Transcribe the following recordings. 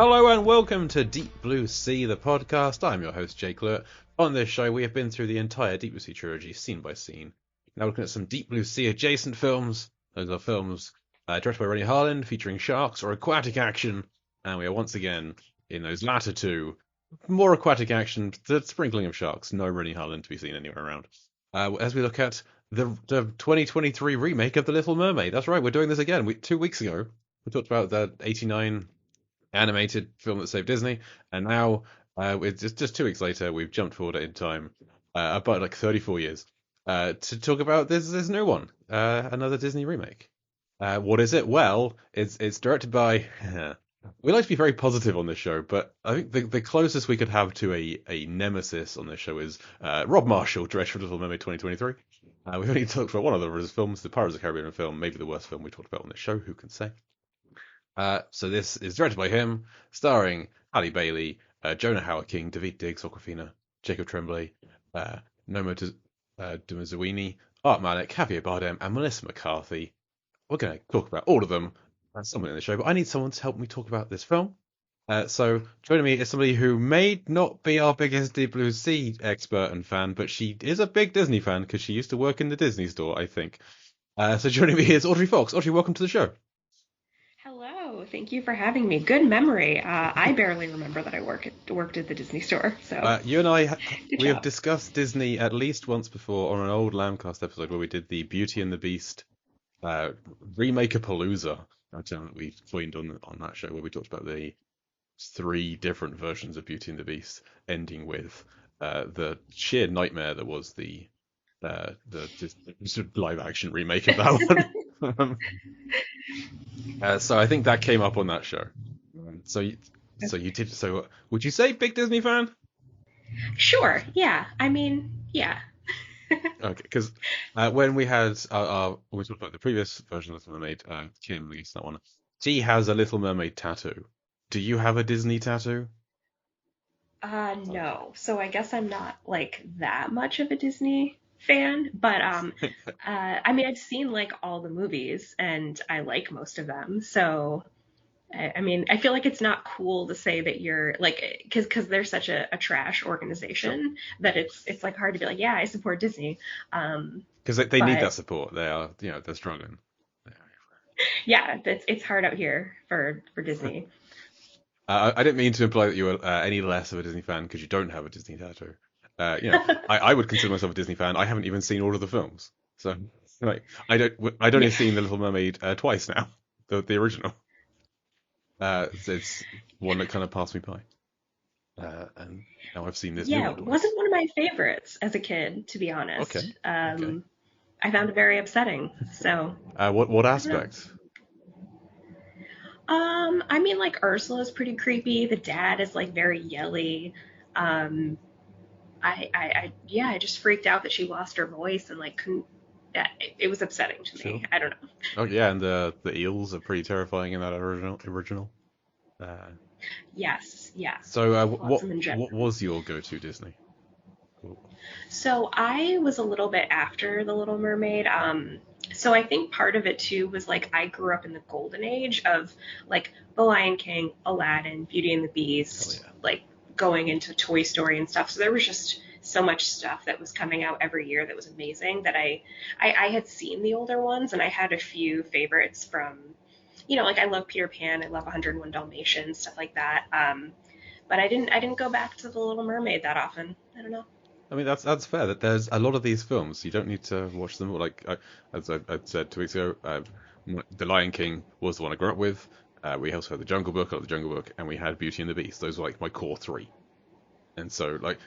Hello and welcome to Deep Blue Sea, the podcast. I'm your host, Jake Lurt. On this show, we have been through the entire Deep Blue Sea trilogy, scene by scene. Now looking at some Deep Blue Sea adjacent films. Those are films directed by Rennie Harlan, featuring sharks or aquatic action. And we are once again in those latter two. More aquatic action, the sprinkling of sharks. No Rennie Harlan to be seen anywhere around. As we look at the 2023 remake of The Little Mermaid. That's right, we're doing this again. 2 weeks ago, we talked about the 89 animated film that saved Disney, and now it's just 2 weeks later, we've jumped forward in time about like 34 years to talk about this new one, another Disney remake. What is it? Well, it's directed by. We like to be very positive on this show, but I think the closest we could have to a nemesis on this show is Rob Marshall, director of Little Mermaid 2023. We've only talked about one of his films, the Pirates of the Caribbean film, maybe the worst film we talked about on this show. Who can say? So this is directed by him, starring Halle Bailey, Jonah Hauer-King, David Diggs, Awkwafina, Jacob Tremblay, Noma Dumezwini, Art Malik, Javier Bardem, and Melissa McCarthy. We're going to talk about all of them and someone in the show, but I need someone to help me talk about this film. So joining me is somebody who may not be our biggest Deep Blue Sea expert and fan, but she is a big Disney fan because she used to work in the Disney store, I think. So joining me is Audrey Fox. Audrey, welcome to the show. Hello, thank you for having me. Good memory. I barely remember that I worked at the Disney store. So you and I, we have discussed Disney at least once before on an old Lambcast episode where we did the Beauty and the Beast remake-a-palooza. We coined on that show where we talked about the 3 different versions of Beauty and the Beast, ending with the sheer nightmare that was the live-action remake of that one. So I think that came up on that show. So you did. So would you say big Disney fan? Sure. Yeah. I mean, yeah. Okay, because when we had when we talked about the previous version of Little Mermaid, Kim, at least that one, she has a Little Mermaid tattoo. Do you have a Disney tattoo? No. So I guess I'm not like that much of a Disney fan, but I mean, I've seen like all the movies and I like most of them. So I mean, I feel like it's not cool to say that you're like, because they're such a trash organization that it's like hard to be like, yeah, I support Disney. Because they need that support. They are, they're struggling. Yeah, it's hard out here for Disney. I didn't mean to imply that you were any less of a Disney fan because you don't have a Disney tattoo. I would consider myself a Disney fan. I haven't even seen all of the films, so like I'd only seen The Little Mermaid twice now, the original. It's one that kind of passed me by, and now I've seen this. Yeah, it wasn't one of my favorites as a kid, to be honest. Okay. I found it very upsetting. So. What aspect? I mean, like Ursula's pretty creepy. The dad is like very yelly. I just freaked out that she lost her voice and like couldn't. Yeah, it was upsetting to me. I don't know. Oh yeah, and the eels are pretty terrifying in that original. Yes, yeah. So what was your go-to Disney? So I was a little bit after The Little Mermaid. So I think part of it too was like I grew up in the golden age of like The Lion King, Aladdin, Beauty and the Beast, like going into Toy Story and stuff. So there was just so much stuff that was coming out every year that was amazing that I had seen the older ones and I had a few favorites from, like I love Peter Pan, I love 101 Dalmatians, stuff like that. But I didn't go back to The Little Mermaid that often. I don't know. I mean, that's fair. That there's a lot of these films you don't need to watch them. Like as I said 2 weeks ago, The Lion King was the one I grew up with. We also had The Jungle Book, I love The Jungle Book, and we had Beauty and the Beast. Those were like my core 3. And so like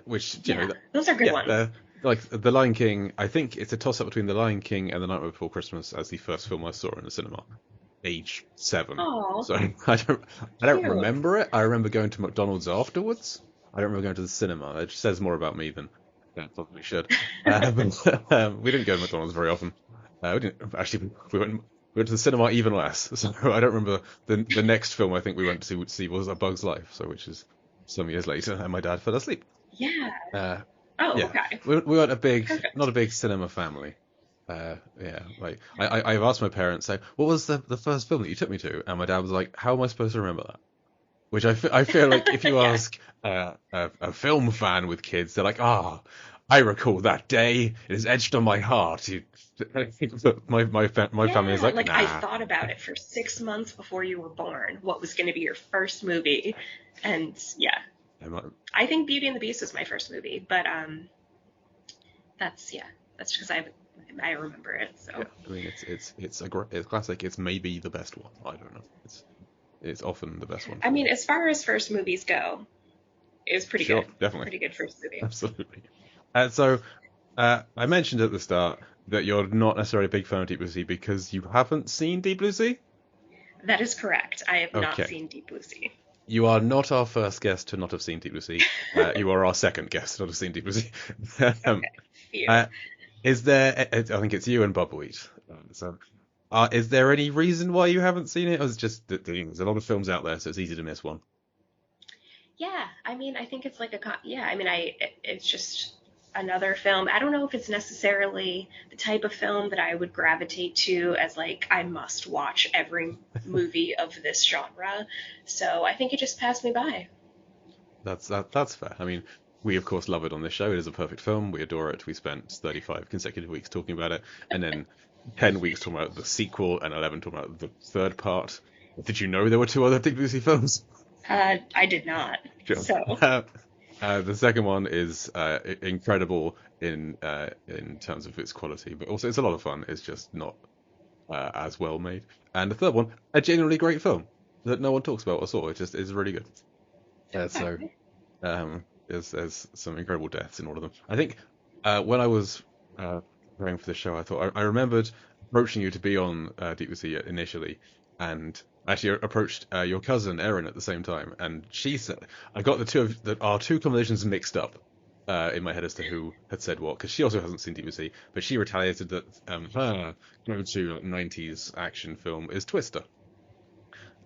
those are good ones. Like The Lion King, I think it's a toss up between The Lion King and The Nightmare Before Christmas as the first film I saw in the cinema, age 7. Aww. So I don't remember it. I remember going to McDonald's afterwards. I don't remember going to the cinema. It says more about me than it probably should. But, we didn't go to McDonald's very often. We didn't actually. We went to the cinema even less. So I don't remember the next film I think we went to see was A Bug's Life. So which is some years later, and my dad fell asleep. Yeah. Yeah. Okay. We weren't not a big cinema family. Yeah, like I've asked my parents, like, what was the first film that you took me to? And my dad was like, how am I supposed to remember that? Which I feel like if you Yeah. ask a film fan with kids, they're like, ah, I recall that day. It is etched on my heart. My family is Yeah, like, like I nah. thought about it for 6 months before you were born. What was going to be your first movie? And yeah, I'm like, I think Beauty and the Beast was my first movie, but that's yeah, that's because I remember it. yeah, So I mean, it's classic. It's maybe the best one. I don't know. It's often the best one I for me. mean, as far as first movies go, it was pretty Sure, good, definitely, pretty good first movie. absolutely. So I mentioned at the start that you're not necessarily a big fan of Deep Blue Sea because you haven't seen Deep Blue Sea. That is correct. I have not Okay. seen Deep Blue Sea. You are not our first guest to not have seen Deep Blue Sea. You are our second guest to not have seen Deep Blue Sea. um, Okay, phew. uh, is there? I think it's you and Bob Wheat. Is there any reason why you haven't seen it, or is it just that there's a lot of films out there, so it's easy to miss one? Yeah, I mean, I think it's like yeah, I mean, it's just another film. I don't know if it's necessarily the type of film that I would gravitate to as like I must watch every movie of this genre. So I think it just passed me by. That's fair. I mean, we of course love it on this show. It is a perfect film. We adore it. We spent 35 consecutive weeks talking about it, and then 10 weeks talking about the sequel, and 11 talking about the third part. Did you know there were two other Deep Blue Sea films? I did not. Sure. So The second one is incredible in terms of its quality, but also it's a lot of fun. It's just not as well made. And the third one, a genuinely great film that no one talks about or saw. It just is really good. So okay. there's some incredible deaths in all of them. I think when I was preparing for the show, I remembered approaching you to be on Deep Blue Sea initially, and actually approached your cousin Erin at the same time, and she said I got our two conversations mixed up. In my head as to who had said what, because she also hasn't seen Deep Blue Sea, but she retaliated that her go-to 90s action film is Twister.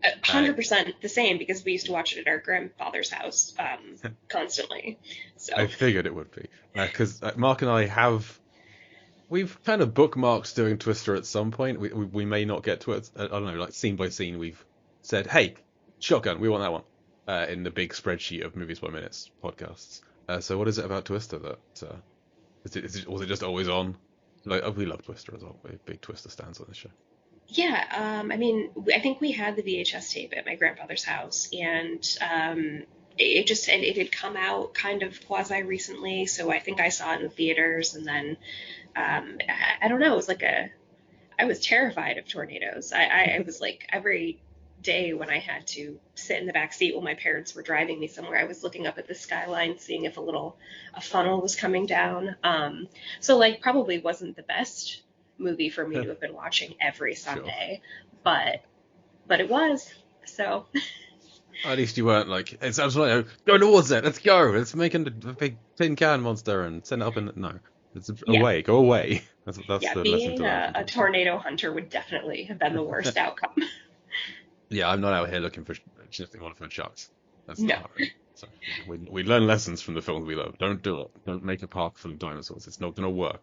Uh, 100% the same because we used to watch it at our grandfather's house constantly. I So figured it would be, because Mark and I we've kind of bookmarked doing Twister at some point. We may not get to it. I don't know, like scene by scene, we've said, "Hey, Shotgun, we want that one," in the big spreadsheet of Movies by Minutes podcasts. So, what is it about Twister that was it just always on? Like, we love Twister as well. We're big Twister stands on this show. yeah, I mean, I think we had the VHS tape at my grandfather's house, and it had come out kind of quasi recently, so I think I saw it in the theaters, and then I don't know, it was like I was terrified of tornadoes. I was like every day when I had to sit in the back seat while my parents were driving me somewhere, I was looking up at the skyline, seeing if a funnel was coming down. So like probably wasn't the best movie for me to have been watching every Sure. Sunday, but it was. So At least you weren't like, it's absolutely go towards it. Let's go. Let's make a big tin can monster and send it up. And no, it's yeah, away. Go away. That's yeah, the lesson to being learn from a Twister. tornado hunter would definitely have been the worst outcome. Yeah, I'm not out here looking for shifting on for sharks. That's No. not happening. So yeah, we learn lessons from the films we love. Don't do it. Don't make a park full of dinosaurs. It's not gonna work.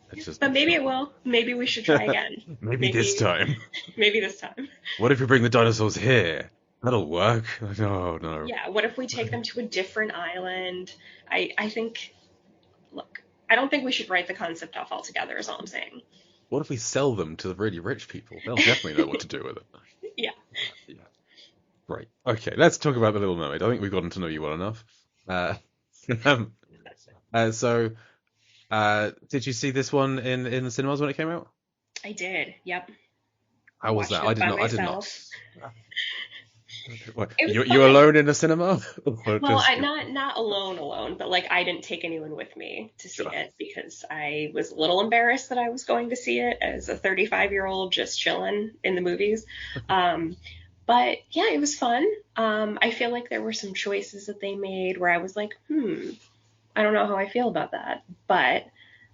But It's maybe not it will. Maybe we should try again. maybe this Maybe time. maybe this time. What if we bring the dinosaurs here? That'll work. Like, oh no. Yeah, what if we take them to a different island? I think look, I don't think we should write the concept off altogether is all I'm saying. What if we sell them to the really rich people? They'll definitely know what to do with it. Yeah. Yeah. Right. Okay, let's talk about The Little Mermaid. I think we've gotten to know you well enough. Uh, um, so, did you see this one in the cinemas when it came out? I did. Yep. I How was watched that? it by I did not. myself. What, It was you fun. alone in a cinema? Or Well, just not alone, but like I didn't take anyone with me to see sure. it because I was a little embarrassed that I was going to see it as a 35-year-old just chilling in the movies. Um, but yeah, it was fun. I feel like there were some choices that they made where I was like, I don't know how I feel about that. But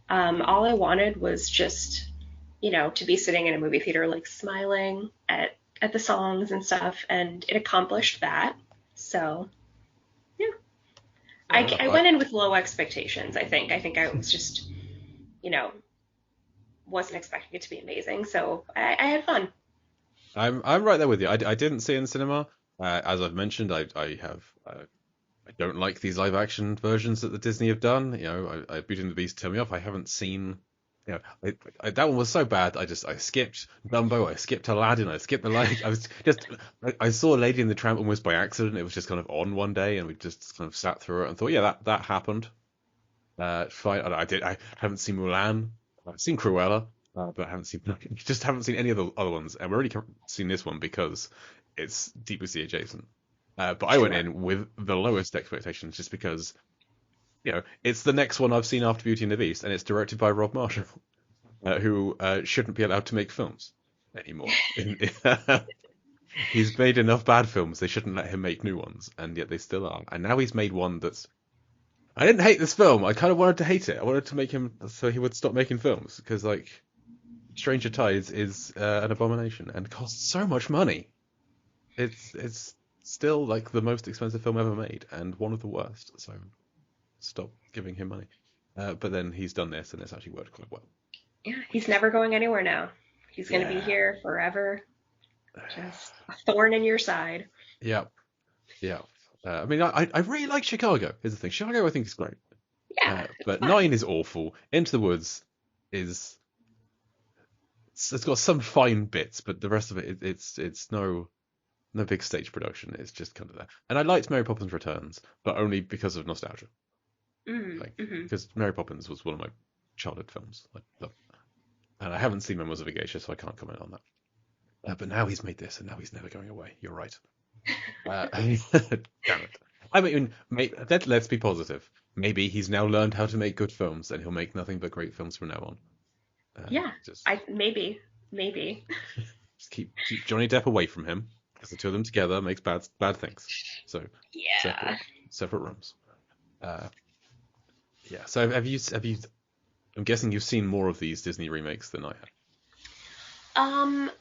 all I wanted was just, to be sitting in a movie theater, like smiling at the songs and stuff, and it accomplished that. So yeah, Fair enough. I went in with low expectations. I think I was just, you know, wasn't expecting it to be amazing. So I had fun. I'm right there with you. I didn't see it in cinema. As I've mentioned, I don't like these live action versions that the Disney have done. Beauty and the Beast turned me off. I haven't seen. That one was so bad. I skipped Dumbo. I skipped Aladdin. I skipped the light. I saw Lady and the Tramp almost by accident. It was just kind of on one day, and we just kind of sat through it and thought, yeah, that happened. Fine. I haven't seen Mulan. I've seen Cruella, but I haven't seen just haven't seen any of the other ones. And we're already seen this one because it's Deep Blue Sea adjacent. But I went Sure. in with the lowest expectations just because it's the next one I've seen after Beauty and the Beast, and it's directed by Rob Marshall, who shouldn't be allowed to make films anymore. He's made enough bad films; they shouldn't let him make new ones, and yet they still are. And now he's made one that's. I didn't hate this film. I kind of wanted to hate it. I wanted to make him so he would stop making films because, like, Stranger Tides is an abomination and costs so much money. It's still like the most expensive film ever made and one of the worst. So stop giving him money. But then he's done this and it's actually worked quite well. Yeah, he's never going anywhere now. He's going to be Yeah. here forever. Just a thorn in your side. Yeah. Yeah. I mean, I really like Chicago. Is the thing. Chicago, I think, is great. Yeah, it's But fun. 9 is awful. Into the Woods is it's got some fine bits, but the rest of it's no big stage production. It's just kind of there. And I liked Mary Poppins Returns, but only because of nostalgia. Like Mm-hmm. because Mary Poppins was one of my childhood films. And I haven't seen Memoirs of a Geisha, so I can't comment on that. But now he's made this, and now he's never going away. You're right. Damn it. I mean, let's be positive. Maybe he's now learned how to make good films, and he'll make nothing but great films from now on. Yeah, Just, maybe. just keep Johnny Depp away from him, because the two of them together makes bad things. So Yeah. separate rooms. Yeah. So have you? I'm guessing you've seen more of these Disney remakes than I have.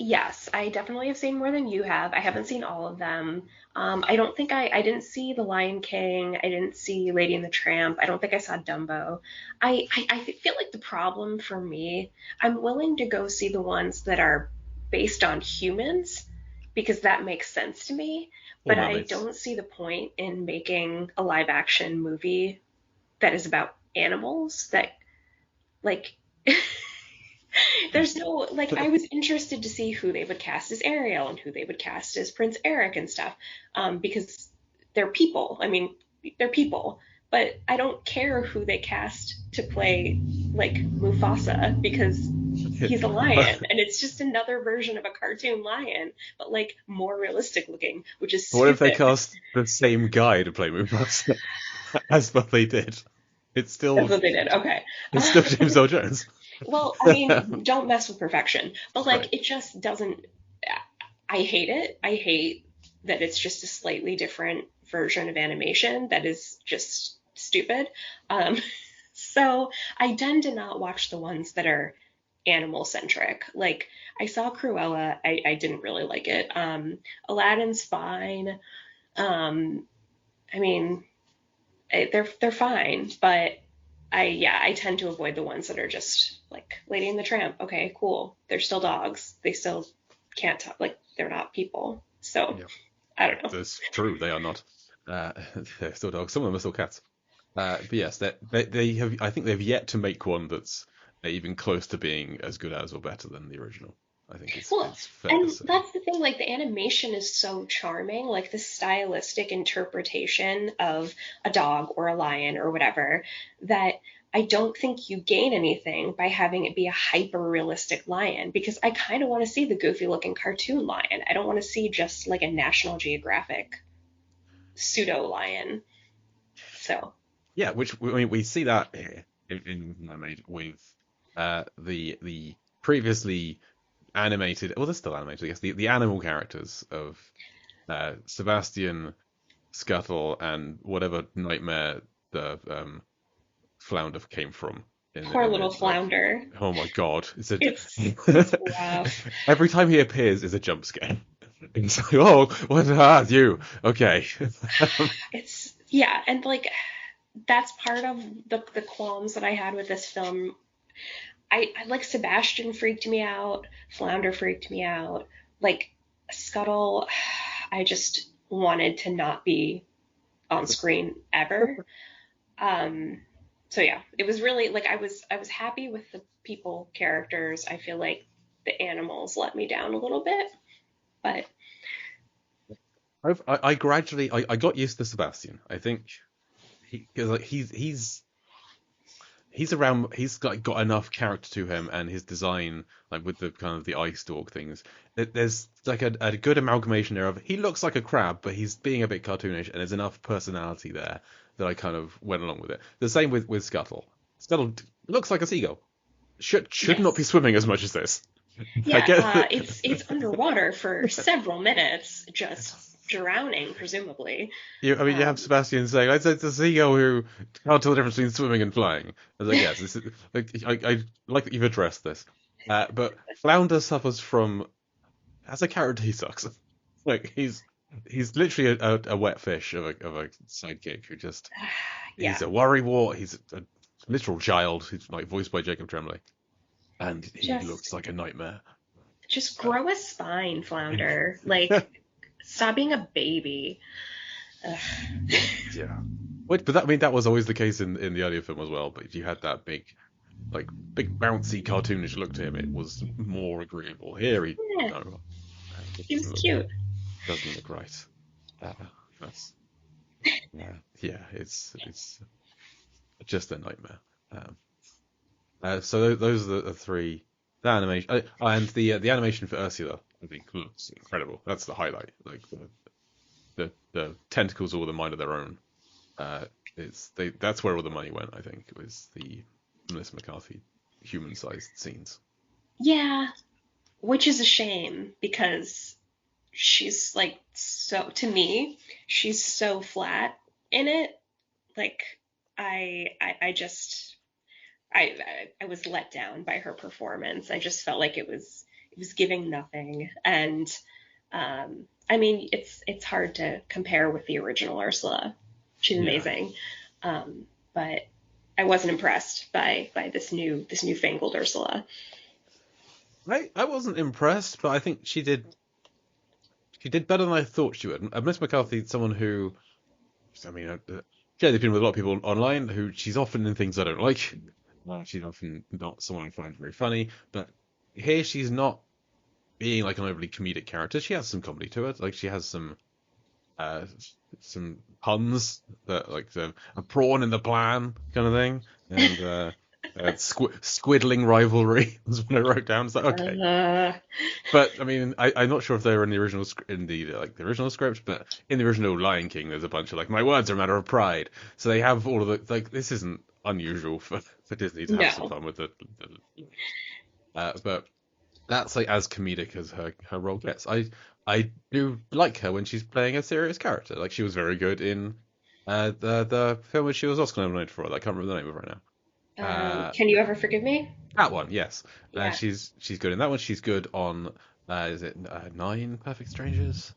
Yes, I definitely have seen more than you have. I haven't seen all of them. I don't think I didn't see The Lion King. I didn't see Lady and the Tramp. I don't think I saw Dumbo. I feel like the problem for me, I'm willing to go see the ones that are based on humans because that makes sense to me, Or but I mermaids. don't see the point in making a live action movie that is about animals that like there's no like I was interested to see who they would cast as Ariel and who they would cast as Prince Eric and stuff, because they're people. I mean, they're people, but I don't care who they cast to play like Mufasa because he's a lion and it's just another version of a cartoon lion, but like more realistic looking, which is What if they stupid. cast the same guy to play Mufasa as what they did? It's That's still what they did. Okay. it's still James Earl Jones. Well, I mean, don't mess with perfection, but Right. like it just doesn't. I hate it. I hate that it's just a slightly different version of animation that is just stupid. Um, so I tend to not watch the ones that are animal centric. Like I saw Cruella, I didn't really like it. Aladdin's fine. Um, I mean, they're fine, but I tend to avoid the ones that are just like Lady and the Tramp. Okay, cool. They're still dogs. They still can't talk. Like they're not people. So Yeah, I don't know. that's true. They are not. Uh, they're still dogs. Some of them are still cats. But yes, they have. I think they've yet to make one that's even close to being as good as or better than the original. I think Well, it's fair to and say. that's the thing. Like the animation is so charming. Like the stylistic interpretation of a dog or a lion or whatever that. I don't think you gain anything by having it be a hyper realistic lion because I kind of want to see the goofy looking cartoon lion. I don't want to see just like a National Geographic pseudo lion. So Yeah, which I mean, we see that here in Mermaid with the previously animated. Well, they're still animated, I guess. The animal characters of Sebastian, Scuttle, and whatever nightmare the flounder came from poor in little it. Like, flounder. oh my god, It's rough. every time he appears is a jump scare. It's like, oh, what you? Okay. It's yeah, and like that's part of the qualms that I had with this film. I like Sebastian freaked me out. Flounder freaked me out. Like Scuttle, I just wanted to not be on screen ever. Um, so yeah, it was really like I was happy with the people characters. I feel like the animals let me down a little bit, but I gradually I got used to Sebastian. I think because like he's around. He's got enough character to him, and his design, like with the kind of the eye stalk things. There's like a good amalgamation there of he looks like a crab, but he's being a bit cartoonish, and there's enough personality there that I kind of went along with it. The same with Scuttle. Scuttle looks like a seagull. Should not be yes. swimming as much as this. I Yeah, get it's underwater for several minutes, just drowning, presumably. I mean, you have Um, Sebastian saying, "It's a seagull who can't tell the difference between swimming and flying." I was like, "Yes, this is, like, I like that you've addressed this." But Flounder suffers from as a character, he sucks. Like he's literally a wet fish of a sidekick who just he's yeah, a worrywart. He's a literal child. He's like voiced by Jacob Tremblay, and he looks just like a nightmare. just Uh, grow a spine, Flounder. Like, stop being a baby. Ugh. yeah. But that I mean that was always the case in the earlier film as well. But if you had that big bouncy cartoonish look to him, it was more agreeable. Here he Yeah, no, it he was cute. doesn't look right. Uh, that's yeah, it's just a nightmare. Um, so those are the three. The animation and the animation for Ursula, I think, looks incredible. That's the highlight. Like the tentacles all with a mind of their own. Uh, that's where all the money went. I think it was the Melissa McCarthy human-sized scenes. Yeah, which is a shame because she's like so to me, she's so flat in it. Like I just I was let down by her performance. I just felt like it was giving nothing. And I mean, it's hard to compare with the original Ursula. She's Yeah, amazing, but I wasn't impressed by this newfangled Ursula. I wasn't impressed, but I think she did better than I thought she would. Miss McCarthy, someone who, I mean, yeah, they've been with a lot of people online who she's often in things I don't like. She's often not someone I find very funny, but here she's not being like an overly comedic character. She has some comedy to it. Like she has uh, some puns that like a prawn in the plan kind of thing, and squiddling rivalry was what I wrote down. It's like okay, Uh, but I mean, I'm not sure if they were in the original in the original script, but in the original Lion King, there's a bunch of like my words are a matter of pride. So they have all of the like this isn't unusual for Disney to have some no. fun with but that's like as comedic as her role gets. I do like her when she's playing a serious character. Like she was very good in the film which she was Oscar nominated for. I can't remember the name of it right now. Can you ever forgive me? That one, yes. Yeah. She's good in that one. She's good on is it Nine Perfect Strangers?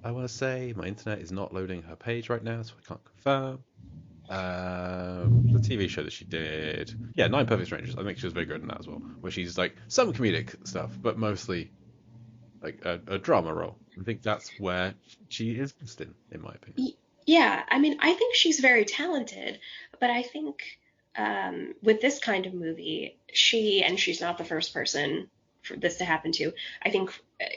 I want to say my internet is not loading her page right now, so I can't confirm. The TV show that she did, yeah, Nine Perfect Strangers. I think she was very good in that as well, where she's like some comedic stuff, but mostly like a drama role. I think that's where she is best in my opinion. Yeah, I mean, I think she's very talented, but I think with this kind of movie, and she's not the first person for this to happen to, I think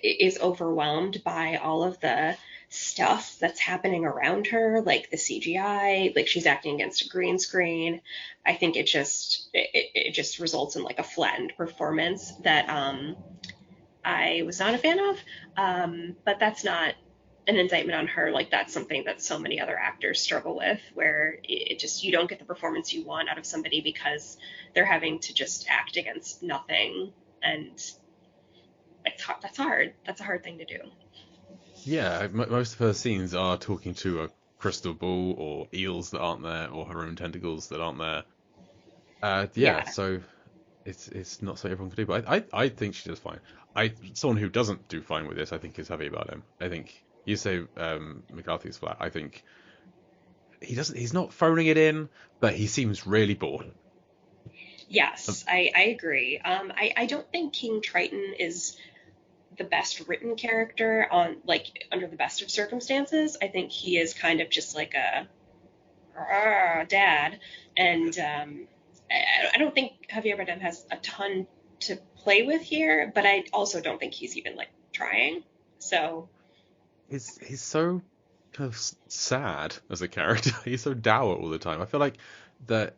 is overwhelmed by all of the stuff that's happening around her, like the CGI, like she's acting against a green screen. I think it just results in like a flattened performance that I was not a fan of. But that's not an indictment on her. Like that's something that so many other actors struggle with, where it just you don't get the performance you want out of somebody because they're having to just act against nothing, and that's hard. That's a hard thing to do. Yeah, most of her scenes are talking to a crystal ball or eels that aren't there or her own tentacles that aren't there. Yeah, Yeah. so it's not something everyone can do, but I think she does fine. Someone who doesn't do fine with this, I think, is Javier Bardem. I think you say McCarthy's flat. I think he doesn't. He's not phoning it in, but he seems really bored. Yes, I agree. I don't think King Triton is the best written character on like under the best of circumstances. I think he is kind of just like a dad, and I don't think Javier Bardem has a ton to play with here, but I also don't think he's even like trying. So He's so kind of sad as a character. He's so dour all the time. I feel like I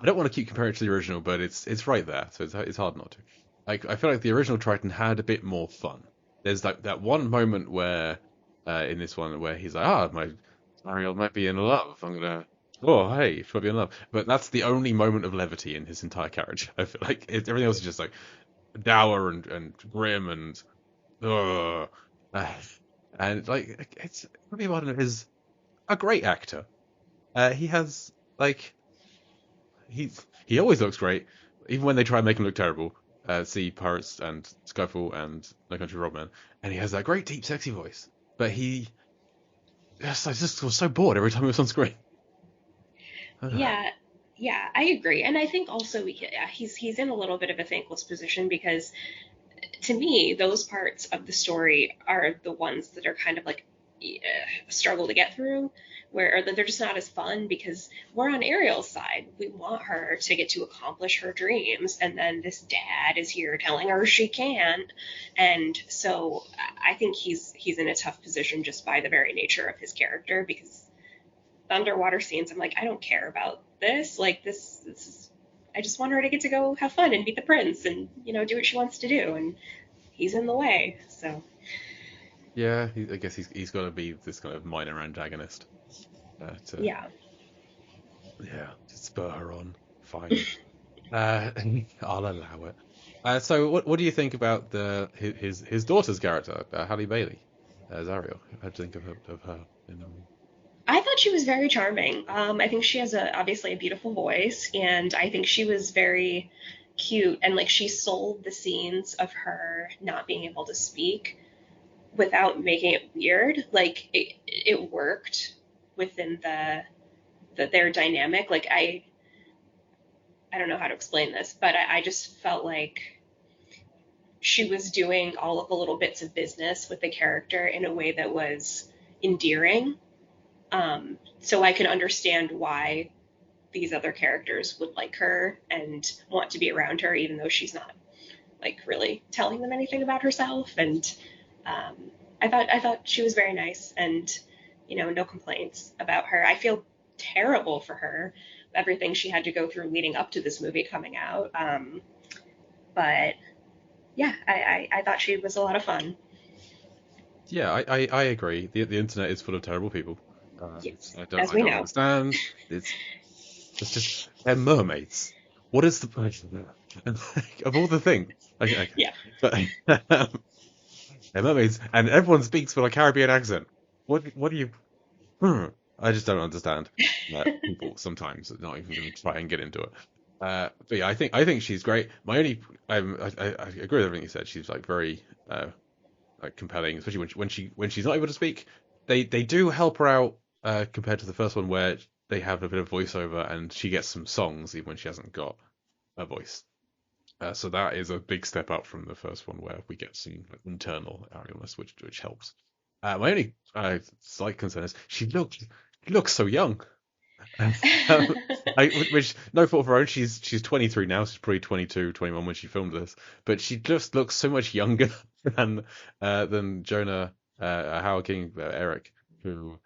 don't want to keep comparing it to the original, but it's right there, so it's hard not to. Like I feel like the original Triton had a bit more fun. There's like that one moment where in this one where he's like, my Ariel might be in love. I'm gonna. Oh, hey, she might be in love. But that's the only moment of levity in his entire character. I feel like everything else is just like dour and grim and ugh. Uh, and like it's Javier Bardem is a great actor. He has like he always looks great, even when they try and make him look terrible. See Pirates and Skyfall and No Country for Old Men, and he has that great deep sexy voice. But I just was so bored every time he was on screen. yeah, yeah, I agree, and I think also he's in a little bit of a thankless position because to me those parts of the story are the ones that are kind of like a struggle to get through where or that they're just not as fun because we're on Ariel's side. We want her to get to accomplish her dreams, and then this dad is here telling her she can't. And so I think he's in a tough position just by the very nature of his character because the underwater scenes, I'm like, I don't care about this. Like this is, I just want her to get to go have fun and meet the prince and do what she wants to do, and he's in the way. So Yeah, I guess he's got to be this kind of minor antagonist to yeah. to spur her on. Fine, uh, I'll allow it. So what do you think about his daughter's character, Halle Bailey, as Ariel? How do you think of her in I thought she was very charming. I think she has obviously a beautiful voice, and I think she was very cute. And like she sold the scenes of her not being able to speak without making it weird. Like it worked within their dynamic. Like I don't know how to explain this, but I just felt like she was doing all of the little bits of business with the character in a way that was endearing. So I can understand why these other characters would like her and want to be around her, even though she's not like really telling them anything about herself. And um, I thought she was very nice, and no complaints about her. I feel terrible for her, everything she had to go through leading up to this movie coming out. But yeah, I thought she was a lot of fun. Yeah, I agree. The internet is full of terrible people. Yes, I as we don't know. understand. It's just they're mermaids. What is the point of that? And like, of all the things, okay, Yeah. but they're mermaids, and everyone speaks with a Caribbean accent. What do you? Hmm, I just don't understand people sometimes. Not even going to try and get into it. But yeah, I think she's great. My only, I agree with everything you said. She's like very like compelling, especially when she's not able to speak. They do help her out compared to the first one where they have a bit of voiceover and she gets some songs even when she hasn't got a voice. So that is a big step up from the first one where we get some like, internal Arielness, which helps. My only slight concern is she looks so young. Um, which no fault of her own. She's 23 now. She's probably 22, 21 when she filmed this, but she just looks so much younger than Jonah Howard King Eric, who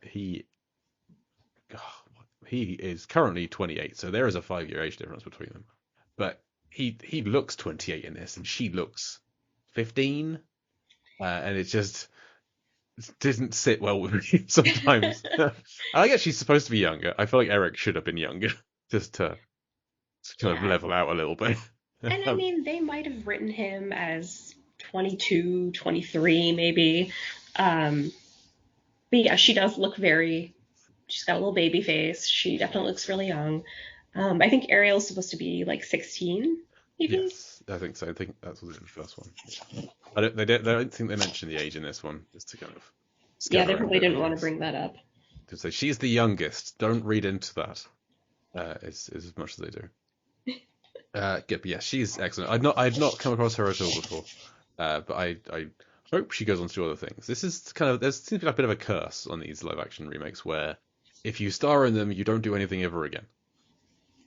he he is currently 28. So there is a 5-year age difference between them. But he looks 28 in this, and she looks 15, and it just didn't sit well with me sometimes. I guess she's supposed to be younger. I feel like Eric should have been younger, just to kind of Yeah. level out a little bit. And I mean, they might have written him as 22, 23, maybe. Um, but yeah, she does look she's got a little baby face. She definitely looks really young. I think Ariel's supposed to be like 16, maybe. Yes, I think so. I think that's what it in the first one. I don't think they mentioned the age in this one, just to kind of Yeah, scare they around probably it, I didn't want to guess. bring that up. To say she's the youngest. Don't read into that as much as they do. But yeah, she's excellent. I'd not come across her at all before, but I hope she goes on to do other things. This is kind of there seems to be like a bit of a curse on these live action remakes where if you star in them, you don't do anything ever again,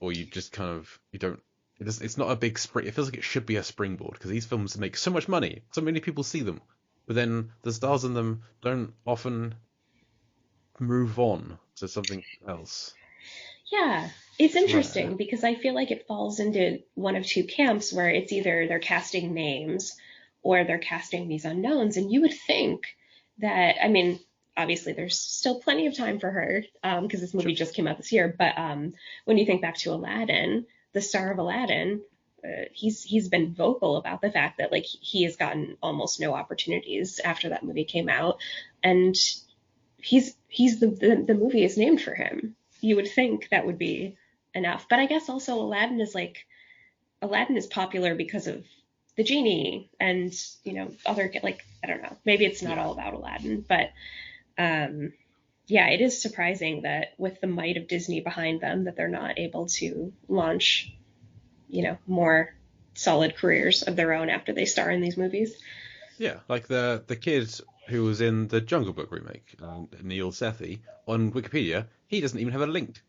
or you just kind of you don't. It's not a big spring. It feels like it should be a springboard because these films make so much money, so many people see them, but then the stars in them don't often move on to something else. Yeah, it's It's rare. interesting because I feel like it falls into one of two camps where it's either they're casting names or they're casting these unknowns. And you would think that, I mean, obviously there's still plenty of time for her because this movie Sure. just came out this year. But when you think back to Aladdin, the star of Aladdin, he's been vocal about the fact that like he has gotten almost no opportunities after that movie came out, and he's the movie is named for him. You would think that would be enough, but I guess also Aladdin is popular because of the genie and other like I don't know, maybe it's not Yeah. all about Aladdin, but um, yeah, it is surprising that with the might of Disney behind them that they're not able to launch more solid careers of their own after they star in these movies. Yeah, like the kid who was in the Jungle Book remake, Neil Sethi, on Wikipedia, he doesn't even have a link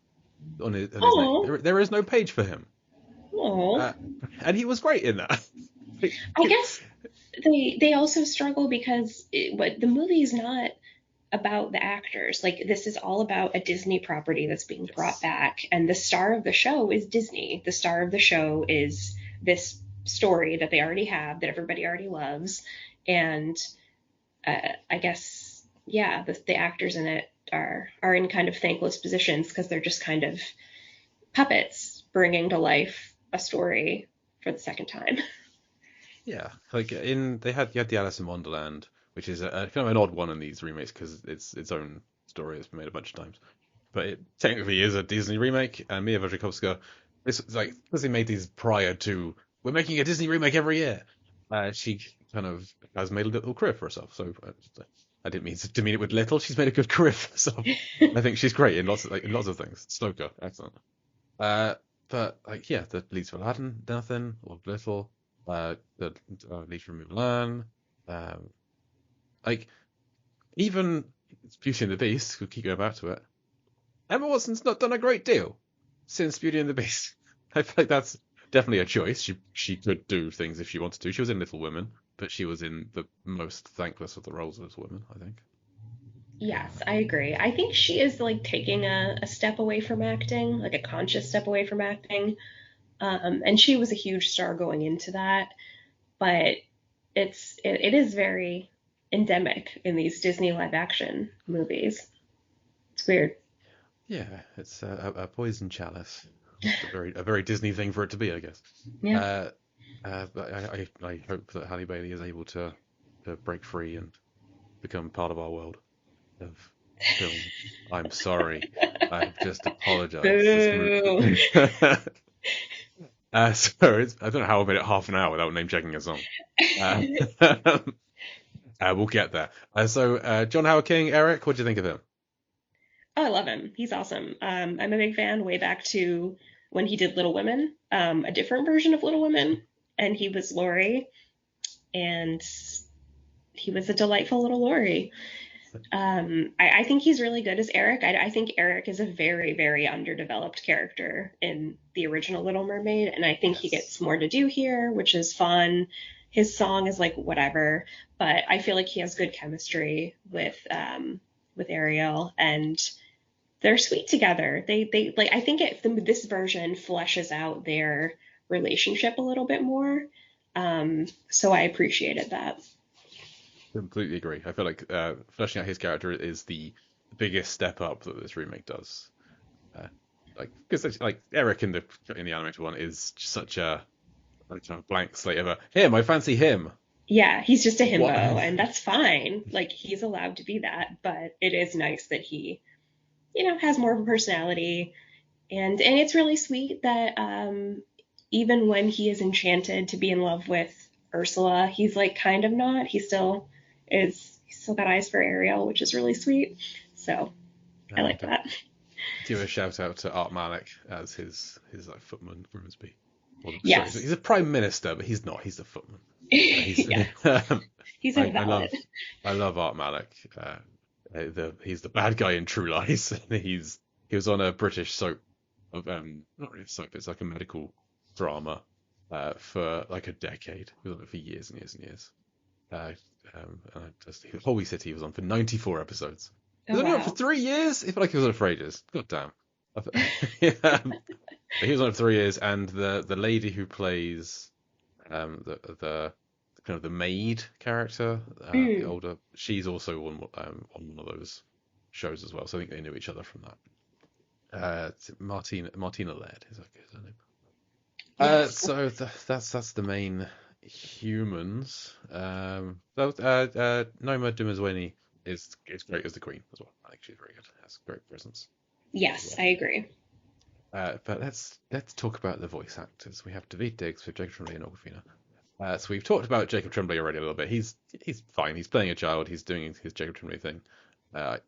on his name. Oh, There is no page for him, oh. uh, and he was great in that. I guess they also struggle because what the movie is not about the actors. Like this is all about a Disney property that's being brought Yes. back, and the star of the show is Disney. The star of the show is this story that they already have that everybody already loves, and I guess yeah, the actors in it are in kind of thankless positions because they're just kind of puppets bringing to life a story for the second time. Yeah, like you had the Alice in Wonderland, which is a kind of an odd one in these remakes because it's its own story. It's been made a bunch of times, but it technically is a Disney remake. And Mia Wasikowska, it's like because they made these prior to we're making a Disney remake every year. She kind of has made a little career for herself. So I didn't mean to demean it with little. She's made a good career for herself. I think she's great in lots of things. Stoker, excellent. Uh, but like yeah, the leads for Aladdin, nothing or little. The leads from Mulan. Um, like even Beauty and the Beast. We keep going back to it. Emma Watson's not done a great deal since Beauty and the Beast. I feel like that's definitely a choice. She could do things if she wanted to. She was in Little Women, but she was in the most thankless of the roles as women, I think. Yes, I agree. I think she is like taking a step away from acting, like a conscious step away from acting. And she was a huge star going into that, but it is very endemic in these Disney live action movies. It's weird. Yeah, it's a poison chalice. It's a very Disney thing for it to be, I guess. Yeah. Uh, but I hope that Halle Bailey is able to break free and become part of our world of film. I'm sorry. I just apologize. This Boo. movie. I don't know how I made it half an hour without name checking a song. Uh, we'll get there. John Howard King, Eric, what do you think of him? Oh, I love him. He's awesome. I'm a big fan way back to when he did Little Women, a different version of Little Women, and he was Laurie, and he was a delightful little Laurie. I think he's really good as Eric. I think Eric is a very, very underdeveloped character in the original Little Mermaid, and I think he Yes. gets more to do here, which is fun. His song is like whatever, but I feel like he has good chemistry with Ariel, and they're sweet together. They like I think this version fleshes out their relationship a little bit more. So I appreciated that. Completely agree. I feel like fleshing out his character is the biggest step up that this remake does. Uh, like because like Eric in the animated one is such a like kind of blank slate of a him. I fancy him. Yeah, he's just a himbo, What? and that's fine. Like he's allowed to be that, but it is nice that he, has more of a personality, and it's really sweet that even when he is enchanted to be in love with Ursula, he's like kind of not. He's still got eyes for Ariel, which is really sweet. So I like And that. give a shout out to Art Malik as his like footman groomsby. Well, sorry, Yes. he's a prime minister, but he's not. He's a footman. He's Yeah. He's I invalid. love Art Malik. He's the bad guy in True Lies. He was on a British soap of not really a soap. It's like a medical drama for like a decade. He was on it for years and years and years. Uh, Holy City was on for 94 episodes. He Oh was only on for wow. 3 years. I feel like he was on for ages. God damn. Yeah, he was on it for 3 years, and the lady who plays the kind of the maid character, the Mm. older, she's also on one of those shows as well. So I think they knew each other from that. Martina Laird is her name. Yes. So that's the main humans. Noma Dumezweni is great as the queen as well. I think she's very good. Has great presence as Yes, well. I agree. But let's talk about the voice actors. We have David Diggs for Jacob Tremblay and Awkwafina. So we've talked about Jacob Tremblay already a little bit. He's fine. He's playing a child. He's doing his Jacob Tremblay thing. I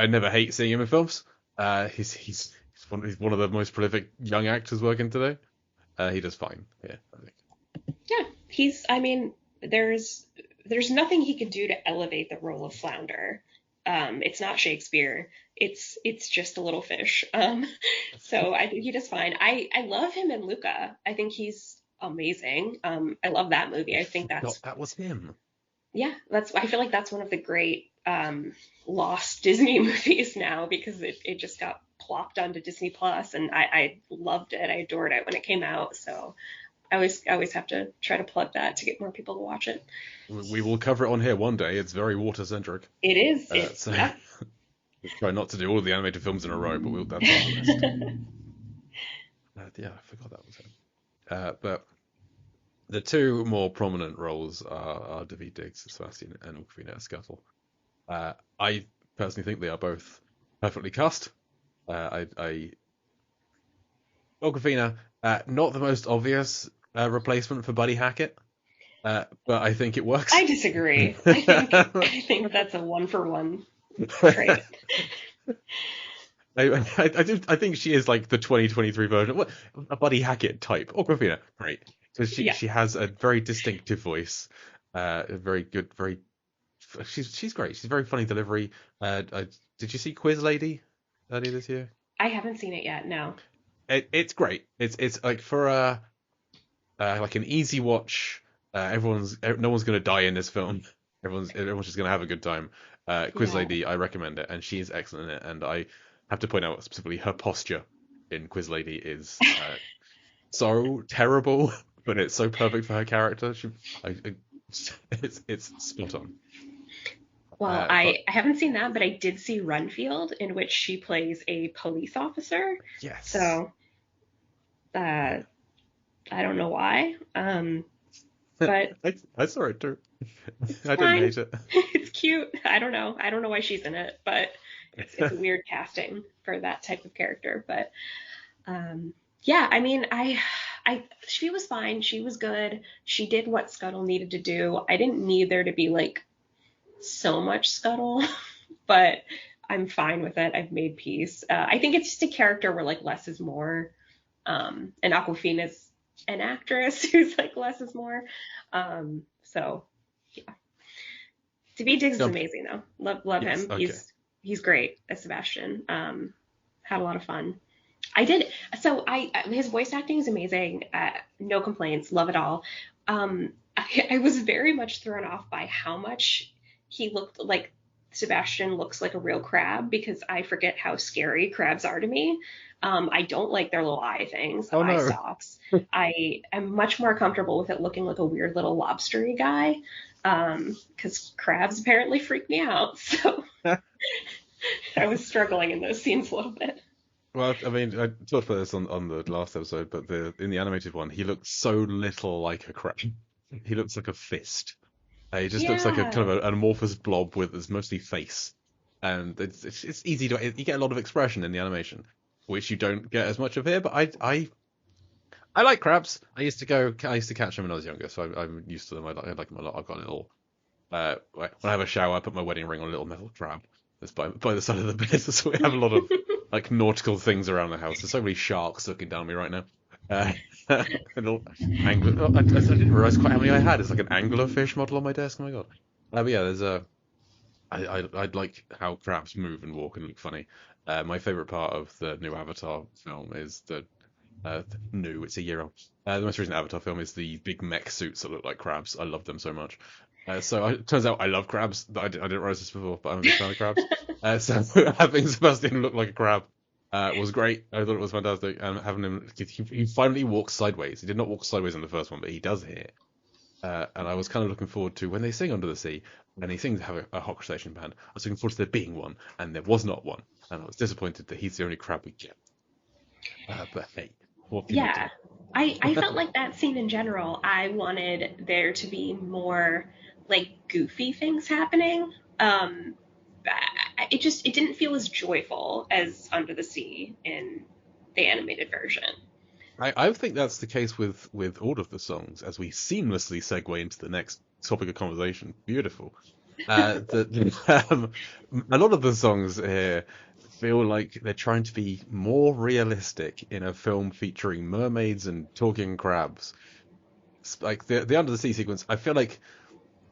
never hate seeing him in films. He's one of the most prolific young actors working today. He does fine. Yeah, I think. Yeah, I mean, there's nothing he could do to elevate the role of Flounder. It's not Shakespeare. It's just a little fish. So I think he does fine. I love him in Luca. I think he's amazing. I love that movie. I think Forgot that's that was him. yeah, I feel like that's one of the great lost Disney movies now because it just got plopped onto Disney Plus and I loved it. I adored it when it came out. So I always have to try to plug that to get more people to watch it. We will cover it on here one day. It's very water centric. It is. So Yeah. we'll try not to do all the animated films in a row, but that's on the list. Yeah, I forgot that was him. But the two more prominent roles are David Diggs, Sebastian, and Awkwafina Scuttle. I personally think they are both perfectly cast. Awkwafina, not the most obvious replacement for Buddy Hackett, but I think it works. I disagree. I think that's a 1-for-1 trade. I think she is like the 2023 version. What a Buddy Hackett type. Awkwafina, great. So Yeah. she has a very distinctive voice, a very good, she's great. She's very funny delivery. Did you see Quiz Lady earlier this year? I haven't seen it yet. No. It's great. It's like for like an easy watch. No one's gonna die in this film. Everyone's just gonna have a good time. Quiz Yeah. Lady, I recommend it, and she is excellent in it. And I have to point out specifically her posture in Quiz Lady is so terrible, but it's so perfect for her character. It's spot on. Well, But I haven't seen that, but I did see Runfield, in which she plays a police officer. yes, So I don't know why. But I saw it too. it's I didn't fine. hate it. It's cute. I don't know. I don't know why she's in it, but it's a weird casting for that type of character. But yeah, I mean, she was fine. She was good. She did what Scuttle needed to do. I didn't need there to be like so much Scuttle, but I'm fine with it. I've made peace. I think it's just a character where like less is more. And Aquafina's an actress who's like less is more. So yeah. David Diggs is Jump. amazing though. Love Yes, him. okay. He's great as Sebastian. Had a lot of fun. I did. So his voice acting is amazing. No complaints. Love it all. I was very much thrown off by how much he looked like Sebastian looks like a real crab because I forget how scary crabs are to me. I don't like their little eye things, Oh eye no. stalks. I am much more comfortable with it looking like a weird little lobstery guy because crabs apparently freak me out. So I was struggling in those scenes a little bit. Well, I mean, I talked about this on the last episode, but in the animated one, he looks so little like a crab. He looks like a fist. He just looks like a kind Yeah. of an amorphous blob with his mostly face, and it's easy to you get a lot of expression in the animation, which you don't get as much of here. But I like crabs. I used to catch them when I was younger, so I'm used to them. I like them a lot. I've got a little when I have a shower, I put my wedding ring on a little metal crab that's by the side of the bed. So we have a lot of like nautical things around the house. There's so many sharks looking down at me right now. Uh, little angler. I didn't realize quite how many I had. It's like an anglerfish model on my desk. Oh my god. But yeah, there's a. I like how crabs move and walk and look funny. My favorite part of the new Avatar film is new. It's a year old. The most recent Avatar film is the big mech suits that look like crabs. I love them so much. It turns out I love crabs. I didn't realize this before, but I'm a big fan of crabs. So having Sebastian look like a crab was great. I thought it was fantastic. And having him, he finally walks sideways. He did not walk sideways in the first one, but he does here. And I was kind of looking forward to when they sing Under the Sea, and he sings have a Hawk Station band. I was looking forward to there being one, and there was not one. And I was disappointed that he's the only crab we get. But hey, what can you do? Yeah. I felt like that scene in general, I wanted there to be more like goofy things happening. It didn't feel as joyful as Under the Sea in the animated version. I think that's the case with all of the songs as we seamlessly segue into the next topic of conversation. Beautiful. A lot of the songs here feel like they're trying to be more realistic in a film featuring mermaids and talking crabs. Like the Under the Sea sequence, I feel like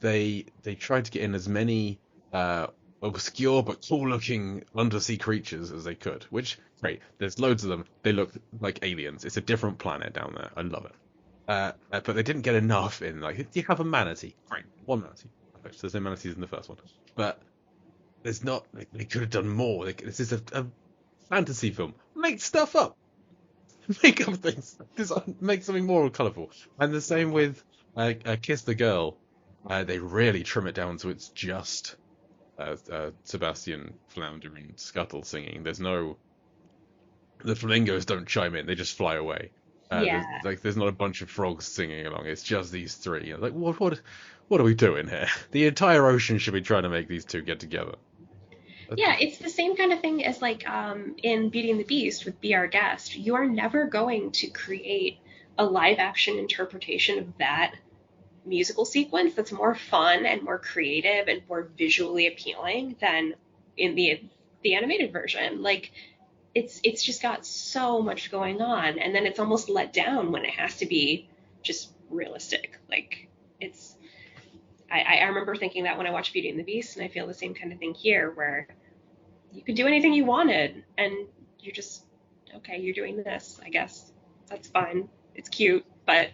they tried to get in as many uh, obscure but cool-looking undersea creatures as they could. Which great, there's loads of them. They look like aliens. It's a different planet down there. I love it. But they didn't get enough in. Like, you have a manatee. Great, one manatee. Perfect. There's no manatees in the first one, but there's not. They could have done more. This is a fantasy film. Make stuff up. Make up things. Make something more colourful. And the same with Kiss the Girl. They really trim it down so it's just Sebastian, Flounder, and Scuttle singing. The flamingos don't chime in; they just fly away. Yeah. There's not a bunch of frogs singing along. It's just these three. Like what are we doing here? The entire ocean should be trying to make these two get together. Yeah, it's the same kind of thing as like in Beauty and the Beast with Be Our Guest. You are never going to create a live action interpretation of that musical sequence that's more fun and more creative and more visually appealing than in the animated version. Like it's just got so much going on, and then it's almost let down when it has to be just realistic. Like it's I remember thinking that when I watched Beauty and the Beast, and I feel the same kind of thing here, where you could do anything you wanted, and you're just okay. You're doing this, I guess. That's fine. It's cute, but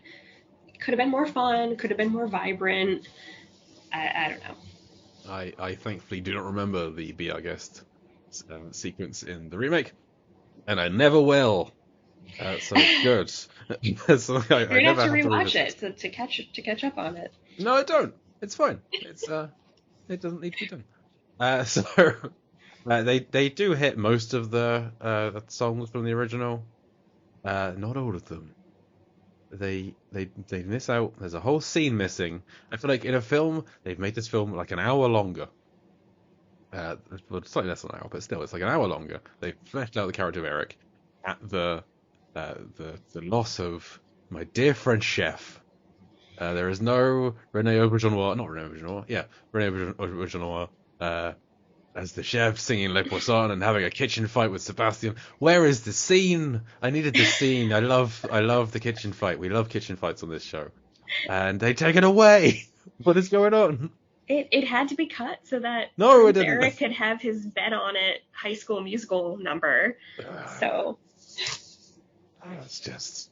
it could have been more fun. Could have been more vibrant. I don't know. I thankfully do not remember the Be Our Guest sequence in the remake, and I never will. So good. So You're I gonna have never to have to rewatch revisit. it to catch up on it. No, I don't. It's fine. It doesn't need to be done. So they do hit most of the songs from the original. Not all of them. They miss out. There's a whole scene missing. I feel like in a film they've made this film like an hour longer. Well, slightly less than an hour, but still, it's like an hour longer. They fleshed out the character of Eric at the loss of my dear friend Chef. There is no Rene Auberjonois, not Rene Auberjonois, yeah, Rene Auberjonois, as the chef singing Le Poisson and having a kitchen fight with Sebastian. Where is the scene? I needed the scene. I love the kitchen fight. We love kitchen fights on this show, and they take it away. What is going on? It had to be cut so that No, it Prince didn't. Eric could have his Bet on It High School Musical number. So It's just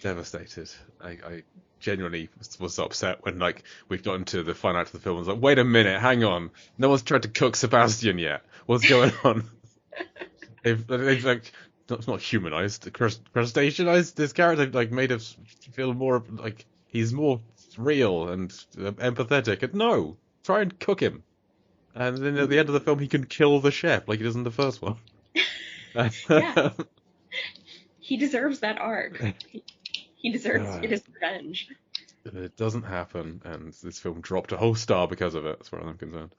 devastated. I genuinely was so upset when like we've gotten to the final act of the film. I was like, wait a minute, hang on. No one's tried to cook Sebastian yet. What's going on? They've like not humanized, crustaceanized this character. Like made us feel more like he's more real and empathetic. And no, try and cook him. And then at the end of the film, he can kill the chef like he does in the first one. yeah, he deserves that arc. He deserves to get his revenge. It doesn't happen, and this film dropped a whole star because of it, as far as I'm concerned.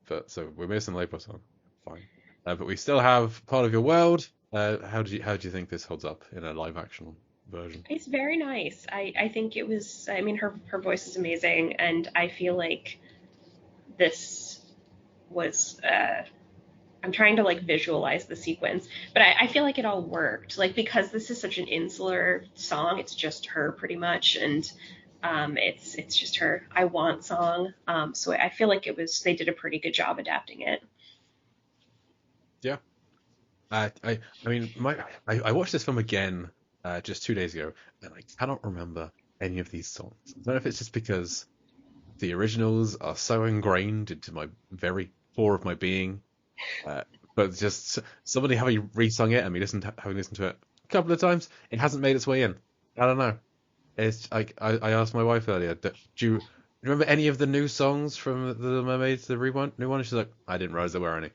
But so we're missing Le Poisson. Fine. But we still have Part of Your World. How do you think this holds up in a live action version? It's very nice. I think it was. I mean, her voice is amazing, and I feel like this was I'm trying to like visualize the sequence, but I feel like it all worked. Like because this is such an insular song, it's just her pretty much, and it's just her "I Want" song. So I feel like they did a pretty good job adapting it. Yeah. I mean, I watched this film again just 2 days ago, and I cannot remember any of these songs. I don't know if it's just because the originals are so ingrained into my very core of my being, uh, but just somebody having resung it and me having listened to it a couple of times, it hasn't made its way in. I don't know. It's like I asked my wife earlier, do you remember any of the new songs from the Mermaids, the new one? She's like, I didn't realize there were any.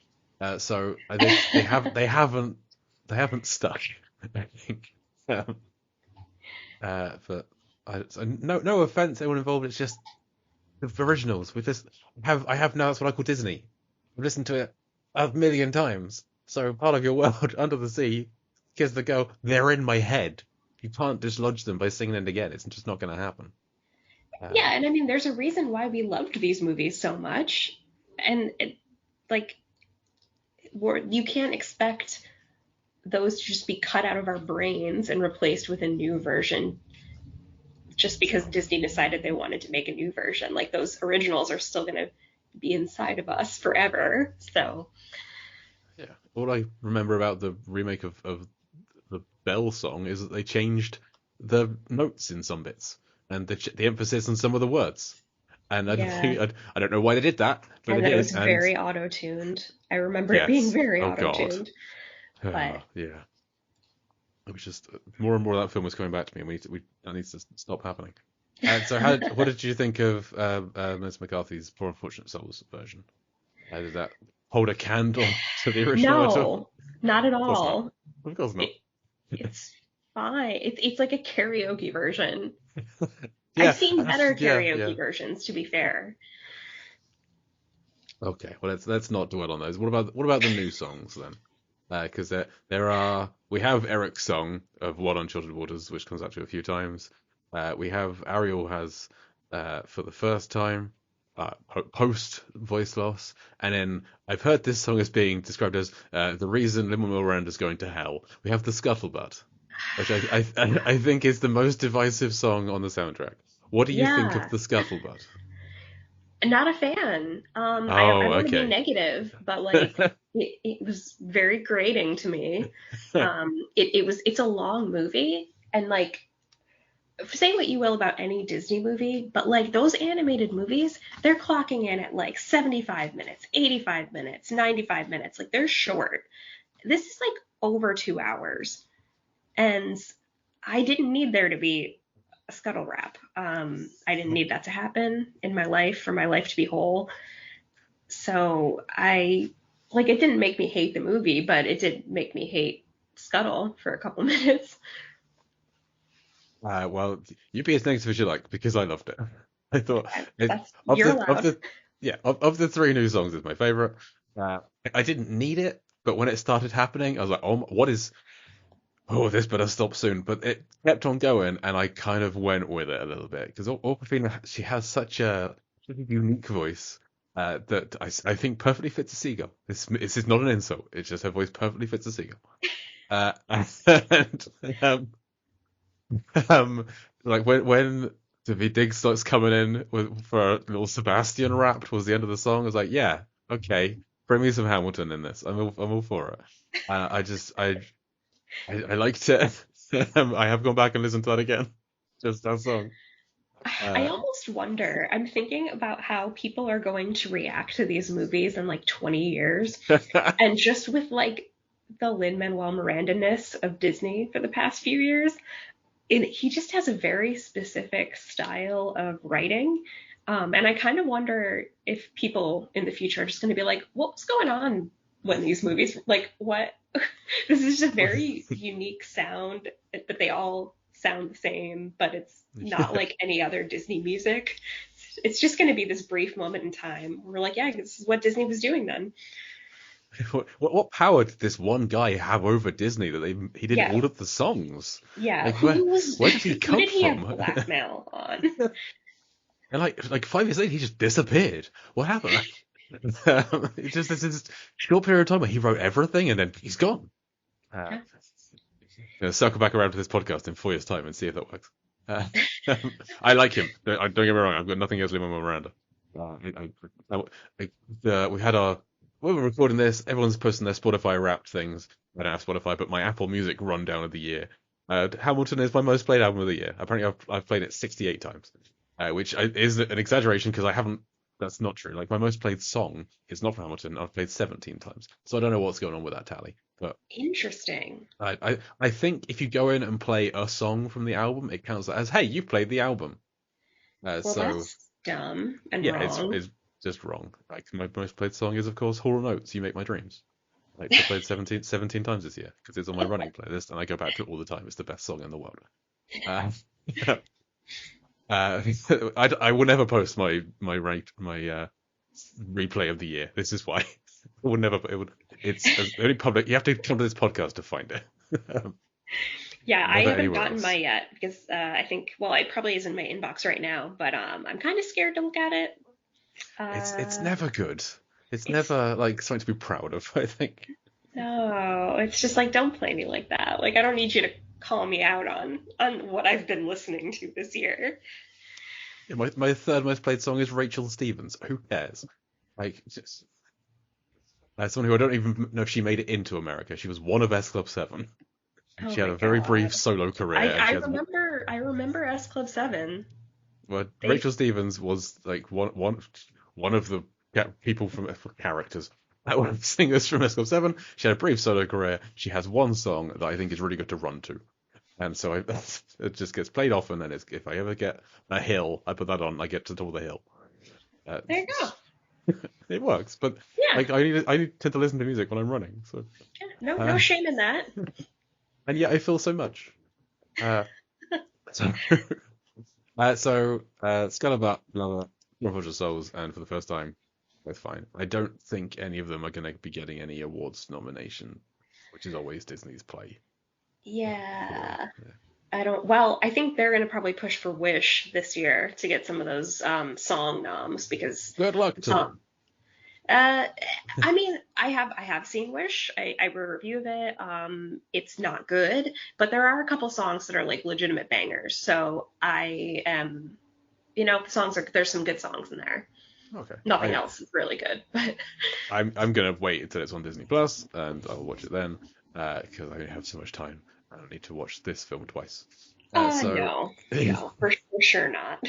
So they haven't stuck. I think. Um, but no offense, anyone involved. It's just the originals. I have now. That's what I call Disney. I've listened to it a million times. So part of your world, Under the Sea, Kiss the Girl, they're in my head. You can't dislodge them by singing it again. It's just not going to happen. Yeah, Um, and I mean, there's a reason why we loved these movies so much, and like, you can't expect those to just be cut out of our brains and replaced with a new version just because Disney decided they wanted to make a new version. Like those originals are still going to be inside of us forever. So, yeah. All I remember about the remake of the Belle song is that they changed the notes in some bits and the emphasis on some of the words. And yeah. I don't know why they did that, but they And then it did. was And very auto-tuned. I remember it being yes, very oh God, auto-tuned. But yeah. It was just more and more of that film was coming back to me, and that needs to stop happening. And so, what did you think of Ms. McCarthy's Poor Unfortunate Souls version? Did that hold a candle to the original at all? no, not at Of course not. all. Of course not. It, it's fine. It's like a karaoke version. I've Yeah, seen better yeah. karaoke versions, to be fair. Okay, well let's not dwell on those. What about the new songs then? Because we have Eric's song of "What on Children's Waters," which comes up to a few times. We have Ariel has for the first time post voice loss, and then I've heard this song as being described as the reason Lin-Manuel Miranda's going to hell. We have the Scuttlebutt, which I think is the most divisive song on the soundtrack. What do you think of Yeah, the Scuttlebutt? not a fan. I Oh, don't want to be okay. negative, but like it was very grating to me. It's a long movie, and like say what you will about any Disney movie, but like those animated movies, they're clocking in at like 75 minutes, 85 minutes, 95 minutes. Like they're short. This is like over 2 hours. And I didn't need there to be a scuttle wrap. I didn't need that to happen in my life for my life to be whole. So it didn't make me hate the movie, but it did make me hate Scuttle for a couple minutes. Well, you be as negative as you like because I loved it. I thought it, You're of allowed. the yeah of the three new songs, it's my favorite. Uh, I didn't need it, but when it started happening, I was like, this better stop soon. But it kept on going, and I kind of went with it a little bit because Awkwafina, she has such a unique voice that I think perfectly fits a seagull. This is not an insult. It's just her voice perfectly fits a seagull. And Um, like when David Diggs starts coming in for a little Sebastian rap towards the end of the song, I was like, yeah, okay, bring me some Hamilton in this. I'm all for it. I just I liked it. I have gone back and listened to that again. Just that song. I Uh, almost wonder, I'm thinking about how people are going to react to these movies in like 20 years. And just with like the Lin-Manuel Miranda-ness of Disney for the past few years, he just has a very specific style of writing. And I kind of wonder if people in the future are just going to be like, what's going on when these movies, like, what? This is just a very unique sound, but they all sound the same, but it's not yeah. like any other Disney music. It's just going to be this brief moment in time. We're like, yeah, this is what Disney was doing then. What power did this one guy have over Disney that he did Yeah, all of the songs? yeah. Like Who was where did he who come did he have from? blackmail on? And like 5 years later, he just disappeared. What happened? It's just this short period of time where he wrote everything and then he's gone. Uh, Yeah. circle back around to this podcast in 4 years' time and see if that works. Uh, I like him. Don't get me wrong. I've got nothing against Lin-Manuel Miranda. We had our when we're recording this, everyone's posting their Spotify Wrapped things. I don't have Spotify, but my Apple Music rundown of the year. Hamilton is my most played album of the year. Apparently, I've played it 68 times, is an exaggeration because I haven't. That's not true. Like my most played song is not from Hamilton. I've played 17 times, so I don't know what's going on with that tally. But Interesting. I think if you go in and play a song from the album, it counts as, hey, you've played the album. Well, So that's dumb and yeah, wrong. it's just wrong. Like my most played song is of course Hall and Oates, You Make My Dreams. Like I played 17 times this year because it's on my running playlist and I go back to it all the time. It's the best song in the world. Uh, I will never post my replay of the year. This is why I would never. It's only public. You have to come to this podcast to find it. Yeah, I Never haven't anywhere gotten my else. yet because I think, well, it probably is in my inbox right now, but I'm kind of scared to look at it. It's Uh, never good. It's it's never like something to be proud of, I think. no, it's just like don't play me like that. Like I don't need you to call me out on what I've been listening to this year. Yeah, my third most played song is Rachel Stevens. Who cares? Like, just someone who I don't even know if she made it into America. She was one of S Club 7. Oh She had my a very brief God. solo career, and she has. I remember S Club 7. Well, They Rachel Stevens was like one of the people from characters. One of the singers from S Club 7. She had a brief solo career. She has one song that I think is really good to run to. And so it just gets played often, and if I ever get a hill, I put that on. I get to top of the hill. Uh, There you go. it works, but Yeah. like I need to listen to music when I'm running. So Yeah. No uh, shame in that. and yet I feel so much. Uh, so Scullabat, Lover, Refuge of Souls, and for the first time, both fine. I don't think any of them are going to be getting any awards nomination, which is always Disney's play. So Yeah. yeah. Well, I think they're going to probably push for Wish this year to get some of those song noms because Good luck the to song. them. Uh, I mean, I have seen Wish. I wrote a review of it. It's not good, but there are a couple songs that are like legitimate bangers. So I am, the songs are there's some good songs in there. Okay, Nothing else is really good, but I'm gonna wait until it's on Disney Plus, and I'll watch it then, because I only have so much time. I don't need to watch this film twice. So, no, and no, for sure not.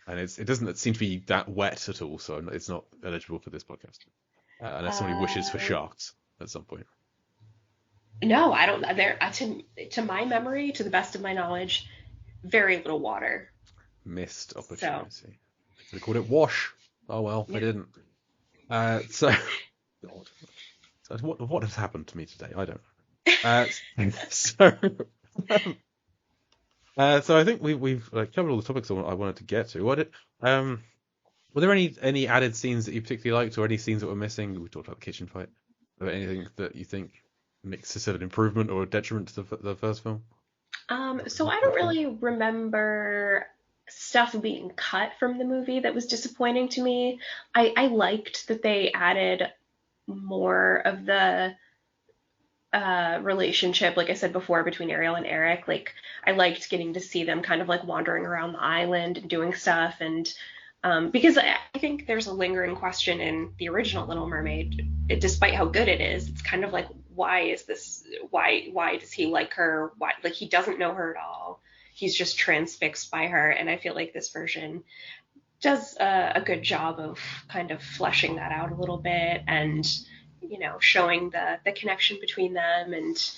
it doesn't seem to be that wet at all, so it's not eligible for this podcast, unless somebody wishes for Uh, sharks at some point. no, I don't. There to my memory, to the best of my knowledge, very little water. Missed So opportunity. I could have called it wash. Oh well, I yeah. didn't. So, God, so what has happened to me today? I don't know. So. So I think we've covered all the topics I wanted to get to. Were there any added scenes that you particularly liked, or any scenes that were missing? We talked about the kitchen fight. Or anything that you think makes this an improvement or a detriment to the first film? So I don't First one? really remember stuff being cut from the movie that was disappointing to me. I liked that they added more of the relationship, like I said before, between Ariel and Eric. Like I liked getting to see them kind of like wandering around the island and doing stuff, and because I think there's a lingering question in the original Little Mermaid, despite how good it is, it's kind of like why is this? Why does he like her? Why like he doesn't know her at all? He's just transfixed by her, and I feel like this version does a good job of kind of fleshing that out a little bit and showing the connection between them, and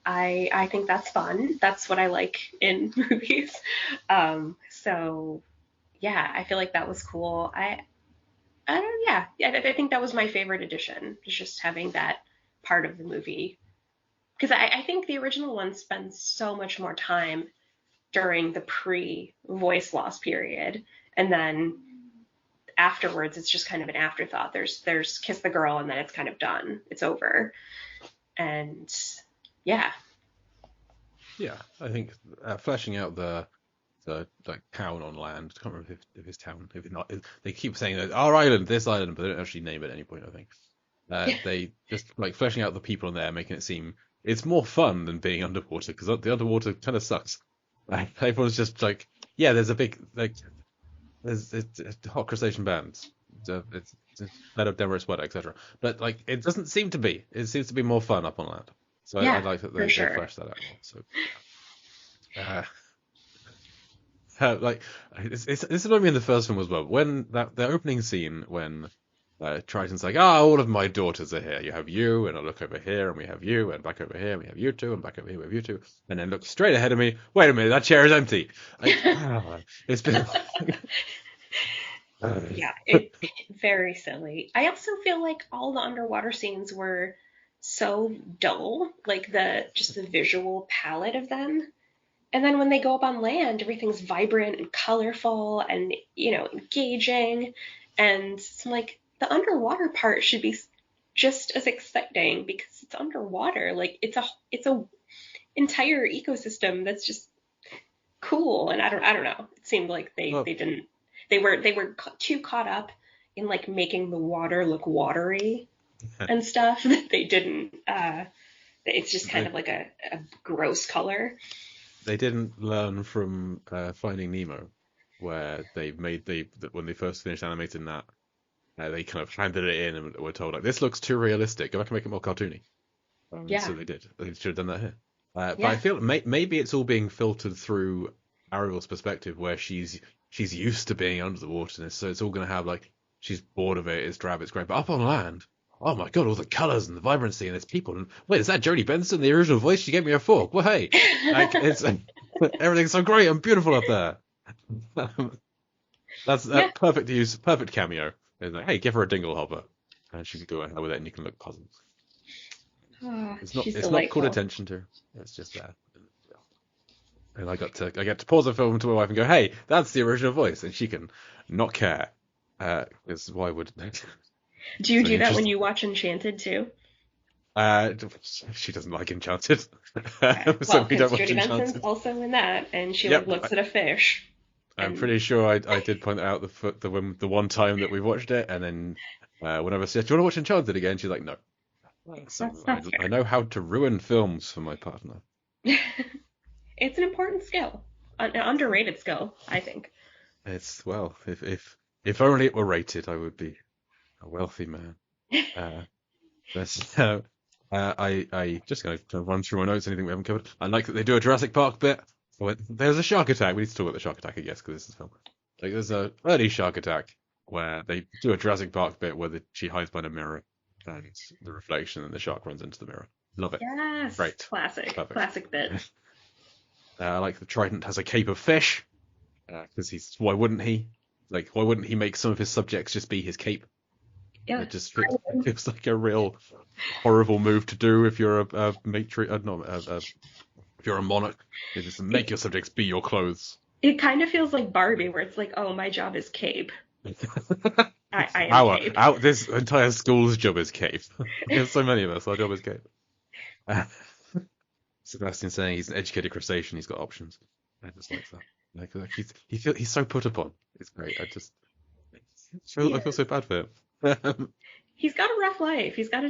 I think that's fun. That's what I like in movies. So yeah, I feel like that was cool. I don't yeah, I think that was my favorite addition, is just having that part of the movie, because I think the original one spends so much more time during the pre voice loss period, and then afterwards it's just kind of an afterthought. There's kiss the girl and then it's kind of done. It's over. And yeah. Yeah, I think fleshing out like town on land. I can't remember if it's town. If it's not, they keep saying that our island, this island, but they don't actually name it at any point. I think they just like fleshing out the people in there, making it seem it's more fun than being underwater because the underwater kind of sucks. Like, everyone's just like, yeah, there's a big like there's it's hot crustacean bands. It's better Denver sweater, etc. But like it doesn't seem to be. It seems to be more fun up on land. So I Yeah, like that for they sure. flesh that out more. So uh, like it's annoyed me in the first film as well. When the opening scene when Triton's like, all of my daughters are here. You have you, and I look over here, and we have you, and back over here, and we have you two, and back over here, we have you two, and then look straight ahead of me. Wait a minute, that chair is empty. It's been. Yeah, it very silly. I also feel like all the underwater scenes were so dull, like the visual palette of them. And then when they go up on land, everything's vibrant and colorful and, engaging. And I'm like, the underwater part should be just as exciting because it's underwater. Like it's a entire ecosystem that's just cool. And I don't know. It seemed like Well, they didn't they were too caught up in like making the water look watery and stuff that they didn't. It's just kind they of like a gross color. they didn't learn from Finding Nemo, where they made when they first finished animating that, they kind of handed it in and were told like this looks too realistic. Go back and make it more cartoony. Yeah, So they did. They should have done that here. But I yeah. feel maybe it's all being filtered through Ariel's perspective, where she's used to being under the water, so it's all going to have like she's bored of it. It's drab, it's great. But up on land, oh my god, all the colours and the vibrancy and it's people. And wait, is that Jodie Benson, the original voice? She gave me a fork. Well, hey, like it's everything's so great and beautiful up there. That's Yeah. perfect use, perfect cameo. It's like, hey, give her a dingle hopper, and she can go ahead with it, and you can look puzzled. Oh, It's not she's it's not called delightful. attention to. It's just there. And I get to pause the film to my wife and go, hey, that's the original voice, and she can not care. Because why would Do you so do that when interest? you watch Enchanted too? Uh, she doesn't like Enchanted, Okay. so Well, we don't because watch Jodie Benson's Enchanted. also in that, and she like Yep, looks at a fish, I'm and pretty sure I did point out the one time that we watched it, and then whenever I said, do you want to watch Enchanted again? She's like, no. So that's I know how to ruin films for my partner. fair. It's an important skill, an underrated skill, I think. It's well, if only it were rated, I would be a wealthy man. Uh, That's I just going to run through my notes. Anything we haven't covered? I like that they do a Jurassic Park bit. There's a shark attack. We need to talk about the shark attack, I guess, because this is film. Like there's a early shark attack where they do a Jurassic Park bit where she hides behind a mirror and the reflection and the shark runs into the mirror. Love it. Yes, Great. Perfect. classic bit. I like the Trident has a cape of fish because why wouldn't he? Like why wouldn't he make some of his subjects just be his cape? Yeah, It just feels like a real horrible move to do if you're a matri no, if you're a monarch. You just make it, your subjects be your clothes. it kind of feels like Barbie, where it's like, oh, my job is cape. I am our, cape. our this entire school's job is cape. There's so many of us. Our job is cape. Sebastian saying he's an educated crustacean. He's got options. I just like that. Like he's so put upon. It's great. I feel so bad for him. He's got a rough life. He's got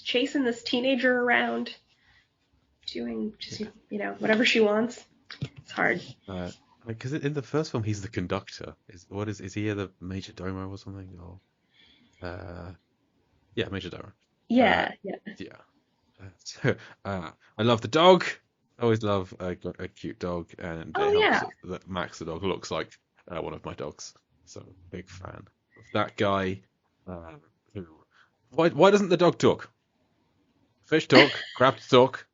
chasing this teenager around, doing just whatever she wants. It's hard. Because in the first film he's the conductor. Is he the major domo or something? Yeah, major domo. Uh, Yeah, yeah. yeah. So, I love the dog. I always love a cute dog, and Oh it helps yeah. that Max the dog looks like one of my dogs. So big fan of that guy. Uh, who, why doesn't the dog talk? Fish talk, crabs talk.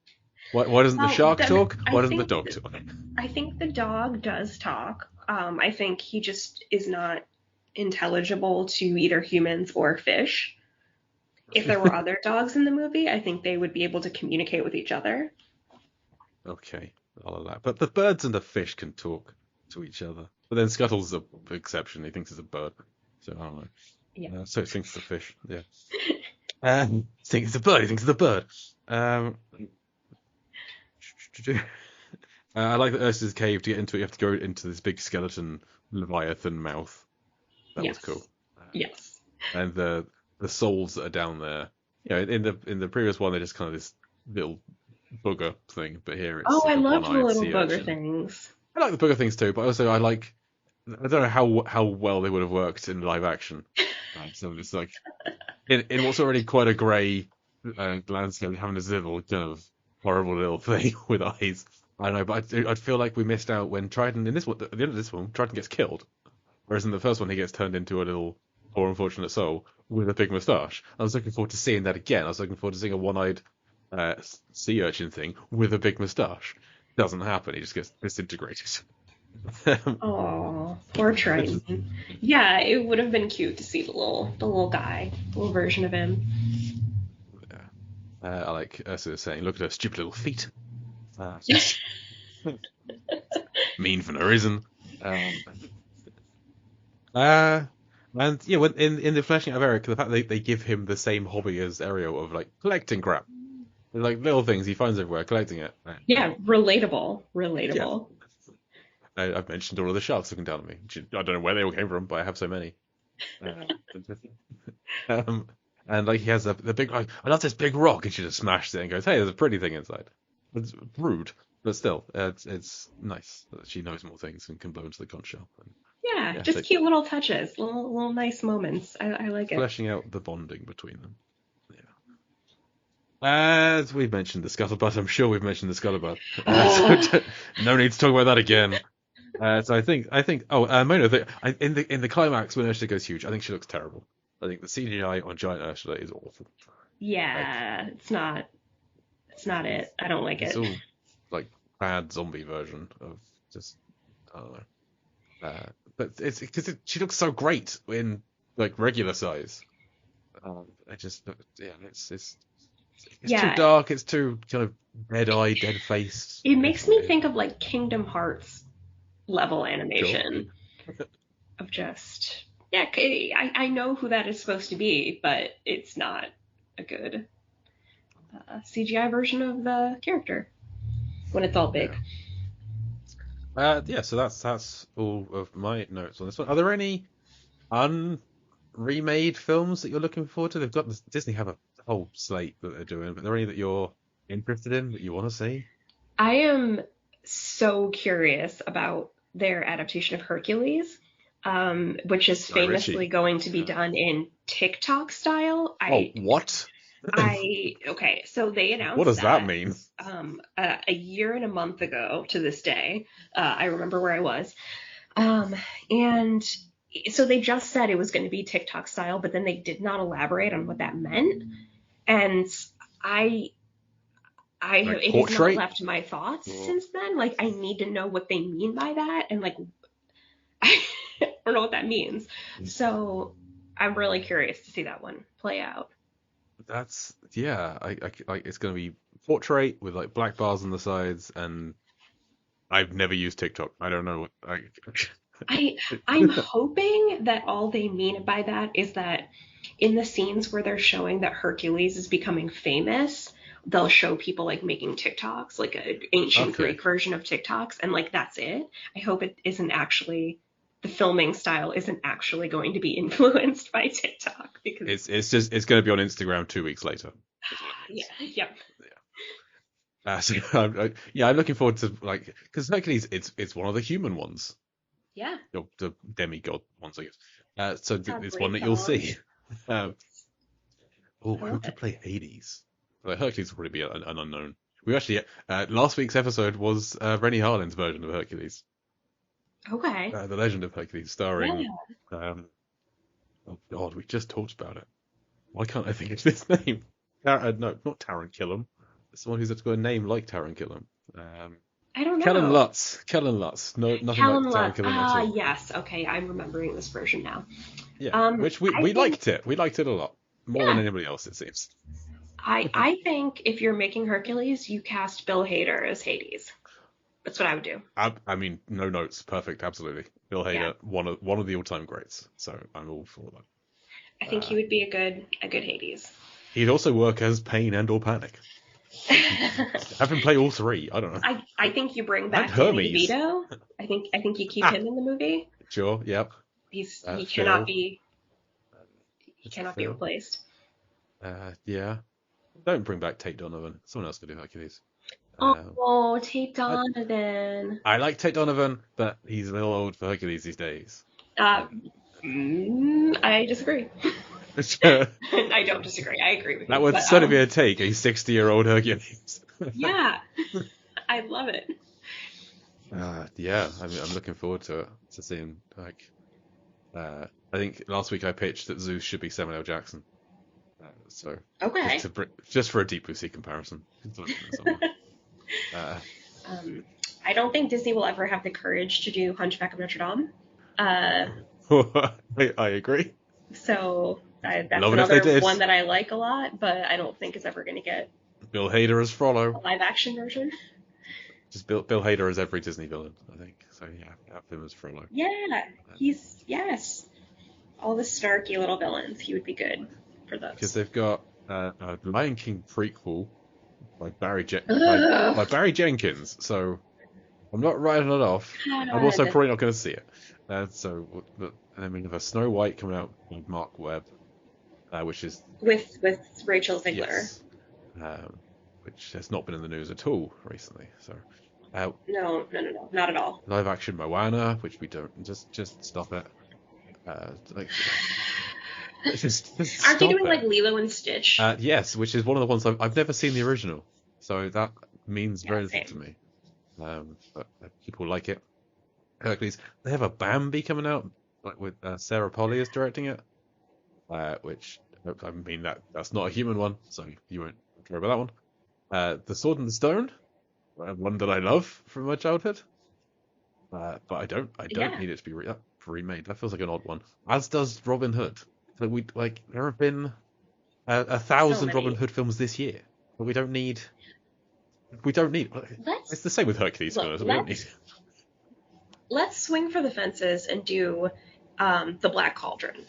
Why doesn't the Well, shark then talk? Why doesn't the dog talk? I think the dog does talk. I think he just is not intelligible to either humans or fish. If there were other dogs in the movie, I think they would be able to communicate with each other. Okay, all of that. But the birds and the fish can talk to each other. But then Scuttle's the exception. He thinks it's a bird. So I don't know. Yeah. So he thinks it's a fish. Yeah. Thinks it's a bird. He thinks it's a bird. I like that Ursa's cave. To get into it, you have to go into this big skeleton leviathan mouth. That was cool. Yes. Yes. And the souls that are down there. In the previous one, they're just kind of this little booger thing, but here it's Oh, I like a loved the one-eyed little sea booger urchin. things. I like the booger things too, but also I don't know how well they would have worked in live action. Right, so it's like in what's already quite a grey landscape, having this little kind of horrible little thing with eyes. I don't know, but I'd feel like we missed out when Triton in this one. At the end of this one, Triton gets killed, whereas in the first one he gets turned into a little poor unfortunate soul with a big moustache. I was looking forward to seeing that again. I was looking forward to seeing a one-eyed sea urchin thing with a big moustache. Doesn't happen. He just gets disintegrated. Oh, poor Triton. Yeah, it would have been cute to see the little guy, the little version of him. Yeah. I like Ursula saying, "Look at her stupid little feet." Mean for no reason. Um, uh, and yeah, when in the fleshing out of Eric, the fact they give him the same hobby as Ariel of like collecting crap, like little things he finds everywhere, collecting it. Yeah, relatable, Yeah, relatable. I've mentioned all of the sharks looking down at me. I don't know where they all came from, but I have so many. Uh, um, and like he has the big like, I love this big rock, and she just smashes it and goes, "Hey, there's a pretty thing inside." It's rude, but still, it's nice that she knows more things and can blow into the conch shell. And, Yeah, yeah, just cute little touches, little nice moments. I like it. fleshing out the bonding between them. Yeah. As we've mentioned the scuttlebutt, I'm sure we've mentioned the scuttlebutt. So no need to talk about that again. So I think. Oh, Mona, in the climax when Ursula goes huge, I think she looks terrible. I think the CGI on giant Ursula is awful. Like Yeah, it's not it. I don't like it's it. all like bad zombie version of just I don't know. But it's because she looks so great in like regular size. I just yeah, it's too Yeah, dark. It's too kind of dead-eyed, dead-faced. it It's makes me weird. think of like Kingdom Hearts level Sure. animation of just yeah. I know who that is supposed to be, but it's not a good CGI version of the character when it's all big. Yeah. Yeah. So that's all of my notes on this one. Are there any unremade films that you're looking forward to? They've got this, Disney have a whole slate that they're doing, but are there any that you're interested in that you want to see? I am so curious about their adaptation of Hercules, which is Guy famously Ritchie. going to be Yeah. done in TikTok style. Oh, what? Okay, so they What announced does that that mean? a year and a month ago to this day. I remember where I was. And so they just said it was going to be TikTok style, but then they did not elaborate on what that meant. And I Like it has not portrait? left my thoughts Or since then. Like I need to know what they mean by that, and like I don't know what that means. So I'm really curious to see that one play out. that's yeah. Like it's gonna be portrait with like black bars on the sides, and I've never used TikTok. I don't know what I I'm hoping that all they mean by that is that in the scenes where they're showing that Hercules is becoming famous, they'll show people like making TikToks, like an ancient Okay. Greek version of TikToks, and like that's it. I hope it isn't actually the filming style isn't actually going to be influenced by TikTok because It's gonna be on Instagram 2 weeks later. Is what it yeah, means. yeah, So yeah, I'm looking forward to like because Hercules, it's one of the human ones, yeah. the demigod ones, I guess. So It's got it's one great that you'll songs. see. Um, oh, I who love could it. play Hades? Like Hercules will probably be an unknown. We actually last week's episode was Rennie Harlin's version of Hercules, Okay. The Legend of Hercules, starring. Yeah. Um, oh God, we just talked about it. Why can't I think of this name? No, not Taron Killam. It's someone who's got a name like Taron Killam. Um, I don't Kellen know. Lutz. Kellen Lutz. No, nothing like Callum Taron Lutz. Killam at Ah, all. yes. Okay, I'm remembering this version now. Yeah, which I we think liked it. We liked it a lot more than yeah. anybody else, it seems. I think if you're making Hercules, you cast Bill Hader as Hades. That's what I would do. I mean, no notes, perfect, absolutely. Bill Yeah. Hader, one of the all-time greats. So I'm all for I that. think he would be a good Hades. He'd also work as Pain and or Panic. Have him play all three. I don't know. I think you bring And back Danny Hermes. DeVito. I think you keep Ah, him in the movie. sure. Yep. He cannot Phil. be he Is it cannot be Phil? replaced. Yeah. Don't bring back Tate Donovan. Someone else could do Hercules. Um, Oh, Tate I, Donovan. I like Tate Donovan, but he's a little old for Hercules these days. Uh, Um, I disagree. that I don't disagree. I agree with you. would But certainly be a take, a 60-year-old Hercules. yeah, I love it. Yeah, I'm looking forward to seeing I think last week I pitched that Zeus should be Samuel L. Jackson. So Okay. just for a Deep Blue Sea comparison. Uh, I don't think Disney will ever have the courage to do Hunchback of Notre Dame. Uh, I agree. That's Love it if they another did. one that I like a lot, but I don't think it's ever going to get Bill Hader as Frollo. a live action version. Just Bill Hader as every Disney villain, I think. So yeah, have him as Frollo. Yeah, yes. All the snarky little villains. He would be good for Because those. they've got a Lion King prequel by Ugh, by Barry Jenkins. So I'm not writing it off. I'm also God. probably not going to see it. And then we have a Snow White coming out by Mark Webb, which is With Rachel Ziegler. yes, um, which has not been in the news at all recently. So No, not at all. live action Moana, which we don't just stop it. Like just Aren't they stop doing it. like Lilo and Stitch? Yes, which is one of the ones I've never seen the original, so that means Yeah, very little to same. me. But people like it. Hercules. They have a Bambi coming out, like with Sarah Polley is directing it, which I mean that's not a human one, so you won't care about that one. The Sword and the Stone, one that I love from my childhood, but I don't Yeah. need it to be remade. That feels like an odd one. As does Robin Hood. There have been a So thousand Robin many. Hood films this year, but we don't need. It's Let's the same with Hercules, to be look. honest. We don't need. Let's swing for the fences and do the Black Cauldron.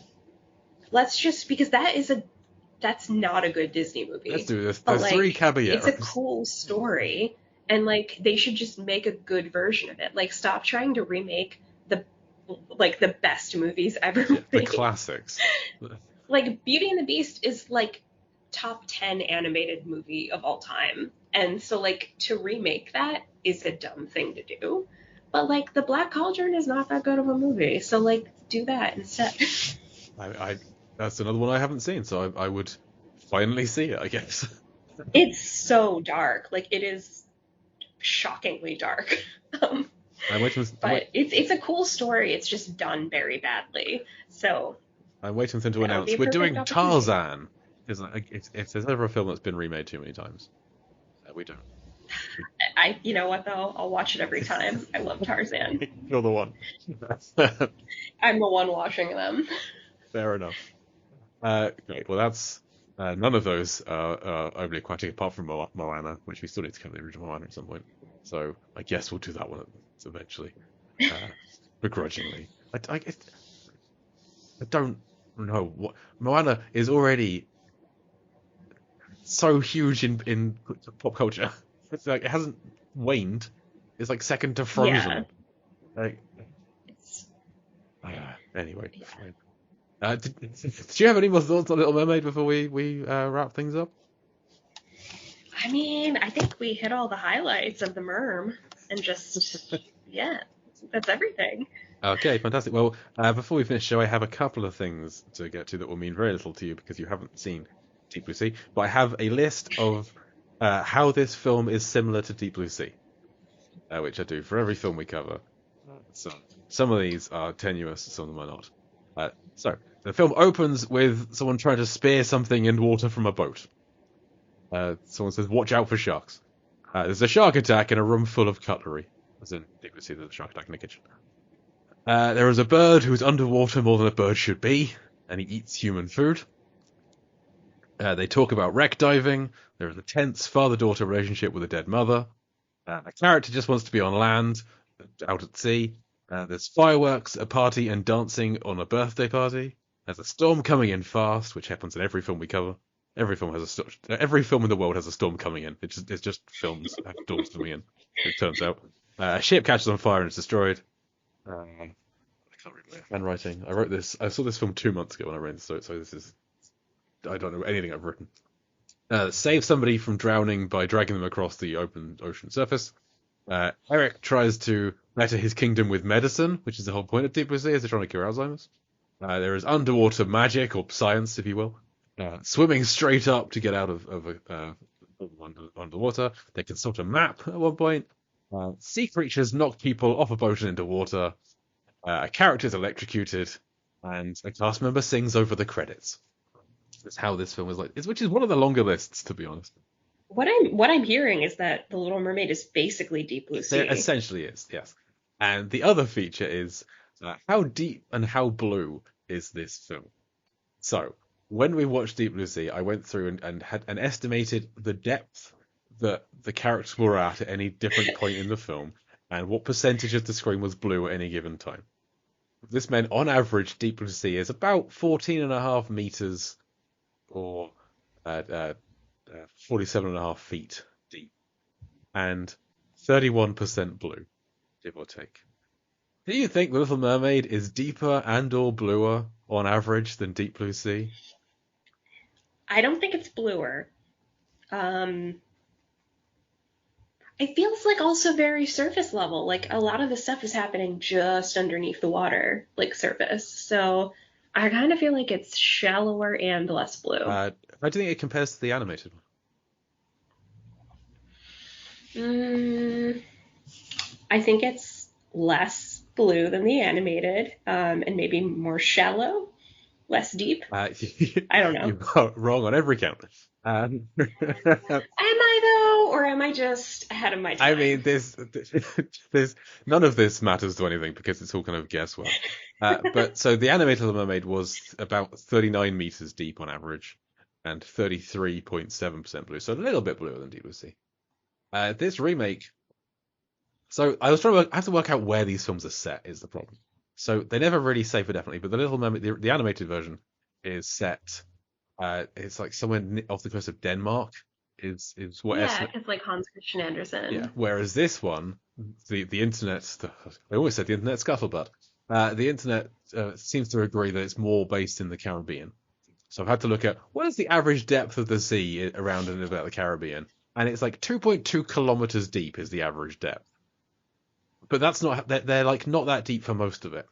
Let's just because that's not a good Disney Let's movie, do this. but There's three like it's a caballeros. cool story, and like they should just make a good version of it. Like stop trying to remake the best movies ever Yeah, the made. classics. Like Beauty and the Beast is like top 10 animated movie of all time. And so like to remake that is a dumb thing to do. But like The Black Cauldron is not that good of a movie. So like do that instead. I that's another one I haven't seen, so I would finally see it, I guess. It's so dark. Like it is shockingly dark. Um, I'm waiting. but it's a cool story. It's just done very badly. So I'm waiting for them to that would be announce a we're perfect doing opportunity. Tarzan. Because if there's ever a film that's been remade too many times, we don't. You know what though? I'll watch it every time. I love Tarzan. You're the one. I'm the one watching them. Fair enough. Great. Well, that's none of those are overly aquatic apart from Moana, which we still need to cover the original Moana at some point. So I guess we'll do that one eventually, uh, begrudgingly. I don't know what Moana is already so huge in pop culture. It's like it hasn't waned. It's like second to Yeah. Frozen. Like It's, anyway, yeah. fine. Did you have any more thoughts on Little Mermaid before we wrap things up? I mean, I think we hit all the highlights of the Merm and just, yeah, that's everything. Okay, fantastic. Well, before we finish the show, I have a couple of things to get to that will mean very little to you because you haven't seen Deep Blue Sea. But I have a list of how this film is similar to Deep Blue Sea, which I do for every film we cover. So some of these are tenuous, some of them are not. So the film opens with someone trying to spear something in water from a boat. Someone says, "Watch out for sharks." There's a shark attack in a room full of cutlery. As in, Deep Blue Sea, there's a shark attack in the kitchen. There is a bird who's underwater more than a bird should be, and he eats human food. They talk about wreck diving. There is a tense father-daughter relationship with a dead mother. A character just wants to be on land, out at sea. There's fireworks, a party, and dancing on a birthday party. There's a storm coming in fast, which happens in every film we cover. Every film has a storm. Every film in the world has a storm coming in. It's just films have storms coming in. It turns out, a ship catches on fire and is destroyed. I can't read my handwriting. I wrote this. I saw this film 2 months ago when I read this, so this is. I don't know anything I've written. Save somebody from drowning by dragging them across the open ocean surface. Eric tries to better his kingdom with medicine, which is the whole point of Deep Blue Sea, is they're trying to cure Alzheimer's. There is underwater magic, or science, if you will. Swimming straight up to get out of underwater. They consult a map at one point. Sea creatures knock people off a boat and into water. A character is electrocuted, and a cast member sings over the credits. That's how this film is like, which is one of the longer lists, to be honest. What I'm hearing is that The Little Mermaid is basically Deep Blue Sea. It essentially is, yes. And the other feature is how deep and how blue is this film? So, when we watched Deep Blue Sea, I went through and had and estimated the depth that the characters were at any different point in the film, and what percentage of the screen was blue at any given time. This meant, on average, Deep Blue Sea is about 14.5 meters, or 47.5 feet deep, and 31% blue, give or take. Do you think The Little Mermaid is deeper and/or bluer on average than Deep Blue Sea? I don't think it's bluer. Um, it feels like also very surface level. Like a lot of the stuff is happening just underneath the water, like surface. So I kind of feel like it's shallower and less blue. How do you think it compares to the animated one? Mm, I think it's less blue than the animated, and maybe more shallow, less deep. I don't know. You're wrong on every count. Am I though, or am I just ahead of my time? I mean, there's none of this matters to anything because it's all kind of guesswork. But so the animated Little Mermaid was about 39 meters deep on average, and 33.7% blue, so a little bit bluer than Deep Blue Sea. This remake. So I was trying to I have to work out where these films are set is the problem. So they never really say for definitely, but the Little Mermaid, the animated version, is set. It's like somewhere off the coast of Denmark. Is what Yeah, it's like Hans Christian Andersen. Yeah. Whereas this one, the internet, I always said the internet scuttlebutt. The internet seems to agree that it's more based in the Caribbean. So I've had to look at what is the average depth of the sea around and about the Caribbean, and it's like 2.2 kilometers deep is the average depth. But that's not they're like not that deep for most of it.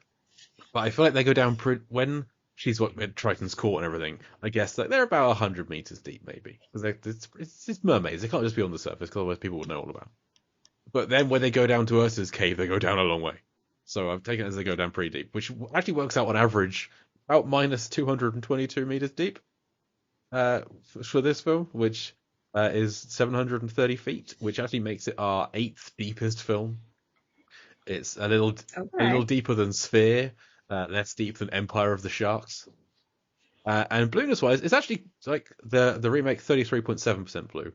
But I feel like they go down when she's at Triton's court and everything. I guess that they're about 100 meters deep, maybe, because it's mermaids. They can't just be on the surface, because otherwise people would know all about. But then when they go down to Ursa's cave, they go down a long way. So I've taken it as they go down pretty deep, which actually works out on average about minus 222 meters deep for this film, which is 730 feet, which actually makes it our 8th deepest film. It's a little deeper than Sphere, less deep than Empire of the Sharks. And blueness wise, it's actually like the remake 33.7% blue.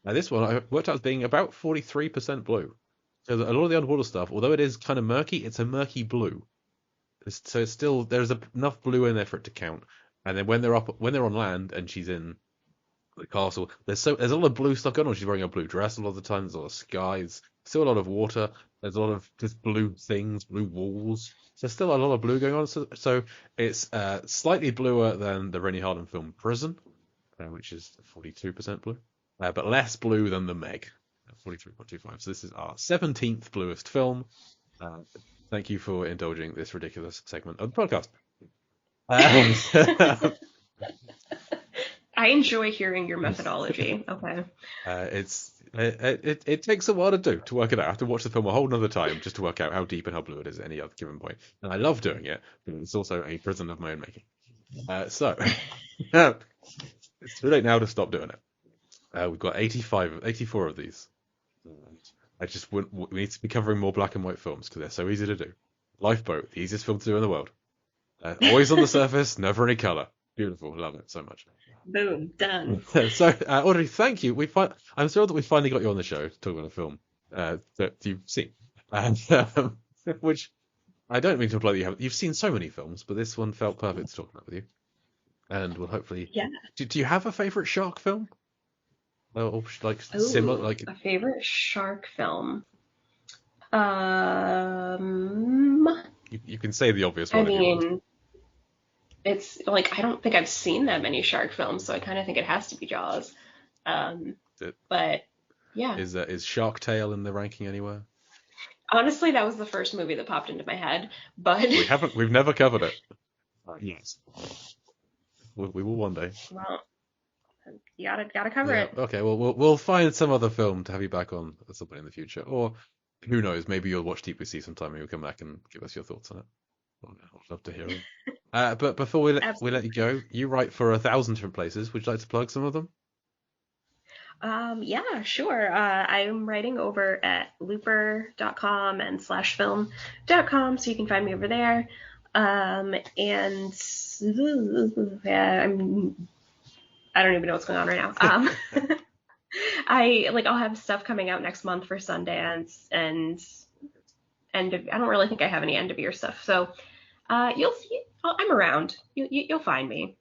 Now this one I worked out as being about 43% blue. So a lot of the underwater stuff, although it is kind of murky, it's a murky blue. So it's still there's enough blue in there for it to count. And then when they're on land and she's in the castle, there's a lot of blue stuff going on. She's wearing a blue dress a lot of the time. There's a lot of skies, still a lot of water. There's a lot of just blue things, blue walls. So still a lot of blue going on. So it's slightly bluer than the Rennie Harlin film Prison, which is 42% blue, but less blue than the Meg, 43.25. So this is our 17th bluest film. Thank you for indulging this ridiculous segment of the podcast. I enjoy hearing your methodology. Okay. It takes a while to work it out. I have to watch the film a whole nother time just to work out how deep and how blue it is at any other given point. And I love doing it, but it's also a prison of my own making. So it's too late now to stop doing it. We've got 84 of these. We need to be covering more black and white films because they're so easy to do. Lifeboat, the easiest film to do in the world. Always on the surface, never any color. Beautiful, love it so much. Boom, done. So, Audrey, thank you. I'm thrilled that we finally got you on the show to talk about a film that you've seen, and which I don't mean to imply that you've seen so many films, but this one felt perfect to talk about with you. and we'll hopefully. Yeah. Do you have a favorite shark film? Or like similar, Ooh, like a favorite shark film. Um, you can say the obvious I one if you want. mean, it's like I don't think I've seen that many shark films, so I kind of think it has to be Jaws. Um, It- but yeah, Is Shark Tale in the ranking anywhere? honestly, that was the first movie that popped into my head. But We've never covered it. Yes, we will one day. well, you gotta cover Yeah. it. Okay. Well, we'll find some other film to have you back on at some point in the future, or who knows? Maybe you'll watch Deep Blue Sea sometime and you'll come back and give us your thoughts on it. I'd love to hear them. But before we let you Absolutely. go, you write for 1,000 different places. Would you like to plug some of them? Yeah, sure. I'm writing over at looper.com and /film.com, so you can find me over there. And yeah, I don't even know what's going on right now. I'll have stuff coming out next month for Sundance and I don't really think I have any end of year stuff. So you'll see. I'm around. You'll find me.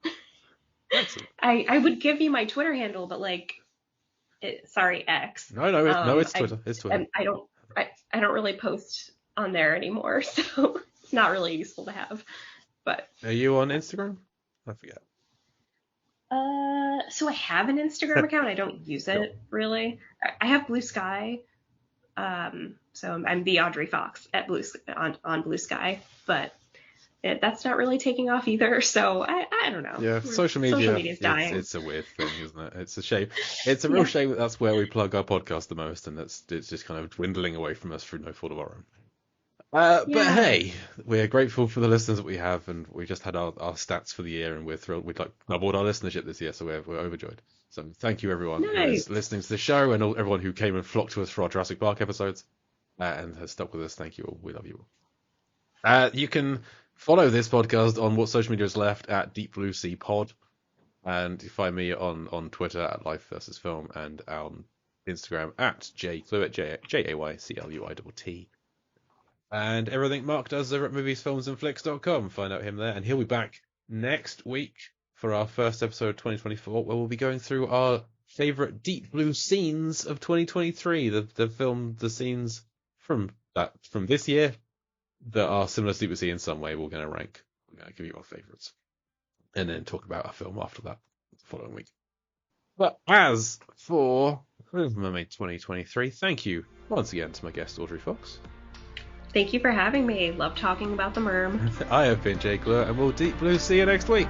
Excellent. I would give you my Twitter handle, but sorry, X. No, it's Twitter. It's Twitter. I don't really post on there anymore, so it's not really useful to have. But Are you on Instagram? I forget. so I have an Instagram account. I don't use it really. I have Blue Sky. So I'm the Audrey Fox at on Blue Sky, but that's not really taking off either. So I don't know. Yeah, social media. Social media's dying. It's a weird thing, isn't it? It's a shame. It's a real shame that that's where we plug our podcast the most, and it's just kind of dwindling away from us through no fault of our own. But hey, we're grateful for the listeners that we have, and we just had our stats for the year, and we're thrilled. We'd like doubled our listenership this year, so we're overjoyed. So thank you everyone who is listening to the show, and everyone who came and flocked to us for our Jurassic Park episodes, and has stuck with us. Thank you all. We love you all. You can follow this podcast on what social media is left at Deep Blue Sea Pod, and you find me on Twitter at Life versus Film, and on Instagram at jcluitt, JAYCLUITT. And everything Mark does over at moviesfilmsandflicks.com. Find out him there, and he'll be back next week for our first episode of 2024, where we'll be going through our favorite deep blue scenes of 2023, the scenes from this year that are similar to Deep Blue Sea in some way. We're going to rank. We're going to give you our favorites, and then talk about our film after that the following week. But as for Mermaid 2023, thank you once again to my guest Audrey Fox. Thank you for having me. Love talking about the Merm. I have been Jake Lure, and we'll Deep Blue see you next week.